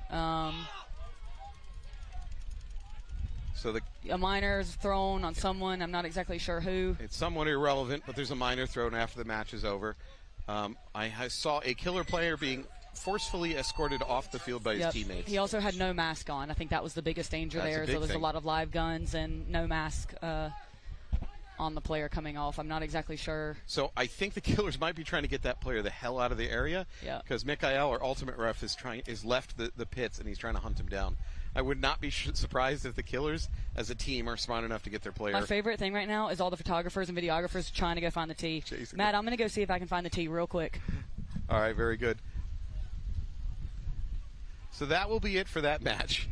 [SPEAKER 1] So
[SPEAKER 3] a minor is thrown on someone. I'm not exactly sure who.
[SPEAKER 1] It's somewhat irrelevant, but there's a minor thrown after the match is over. I saw a killer player being forcefully escorted off the field by his teammates.
[SPEAKER 3] He also had no mask on. I think that was the biggest danger
[SPEAKER 1] That's
[SPEAKER 3] there.
[SPEAKER 1] a big
[SPEAKER 3] So there's
[SPEAKER 1] thing.
[SPEAKER 3] a lot of live guns and no mask on the player coming off. I'm not exactly sure.
[SPEAKER 1] So I think the killers might be trying to get that player the hell out of the area.
[SPEAKER 3] Yeah.
[SPEAKER 1] Because Mikhail, our ultimate ref, is left the pits and he's trying to hunt him down. I would not be surprised if the killers, as a team, are smart enough to get their player.
[SPEAKER 3] My favorite thing right now is all the photographers and videographers trying to go find the tee. Matt, I'm going to go see if I can find the tee real quick.
[SPEAKER 1] All right, very good. So that will be it for that match.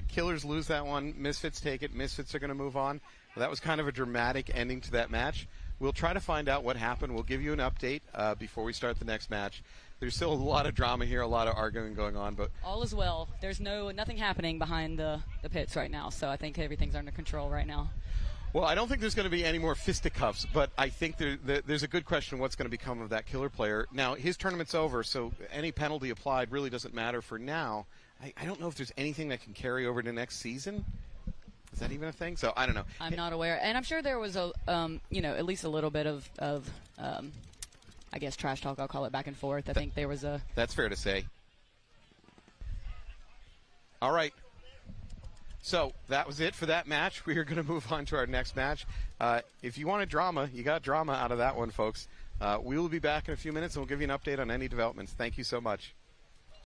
[SPEAKER 1] Killers lose that one. Misfits take it. Misfits are going to move on. Well, that was kind of a dramatic ending to that match. We'll try to find out what happened. We'll give you an update before we start the next match. There's still a lot of drama here, a lot of arguing going on, but
[SPEAKER 3] all is well. There's nothing happening behind the pits right now, so I think everything's under control right now.
[SPEAKER 1] Well, I don't think there's going to be any more fisticuffs, but I think there's a good question what's going to become of that killer player. Now, his tournament's over, so any penalty applied really doesn't matter for now. I don't know if there's anything that can carry over to next season. Is that even a thing? So I don't know.
[SPEAKER 3] I'm not aware, and I'm sure there was at least a little bit of I guess trash talk. I'll call it back and forth. I think there was a.
[SPEAKER 1] That's fair to say. All right. So that was it for that match. We are going to move on to our next match. If you wanted drama, you got drama out of that one, folks. We will be back in a few minutes, and we'll give you an update on any developments. Thank you so much.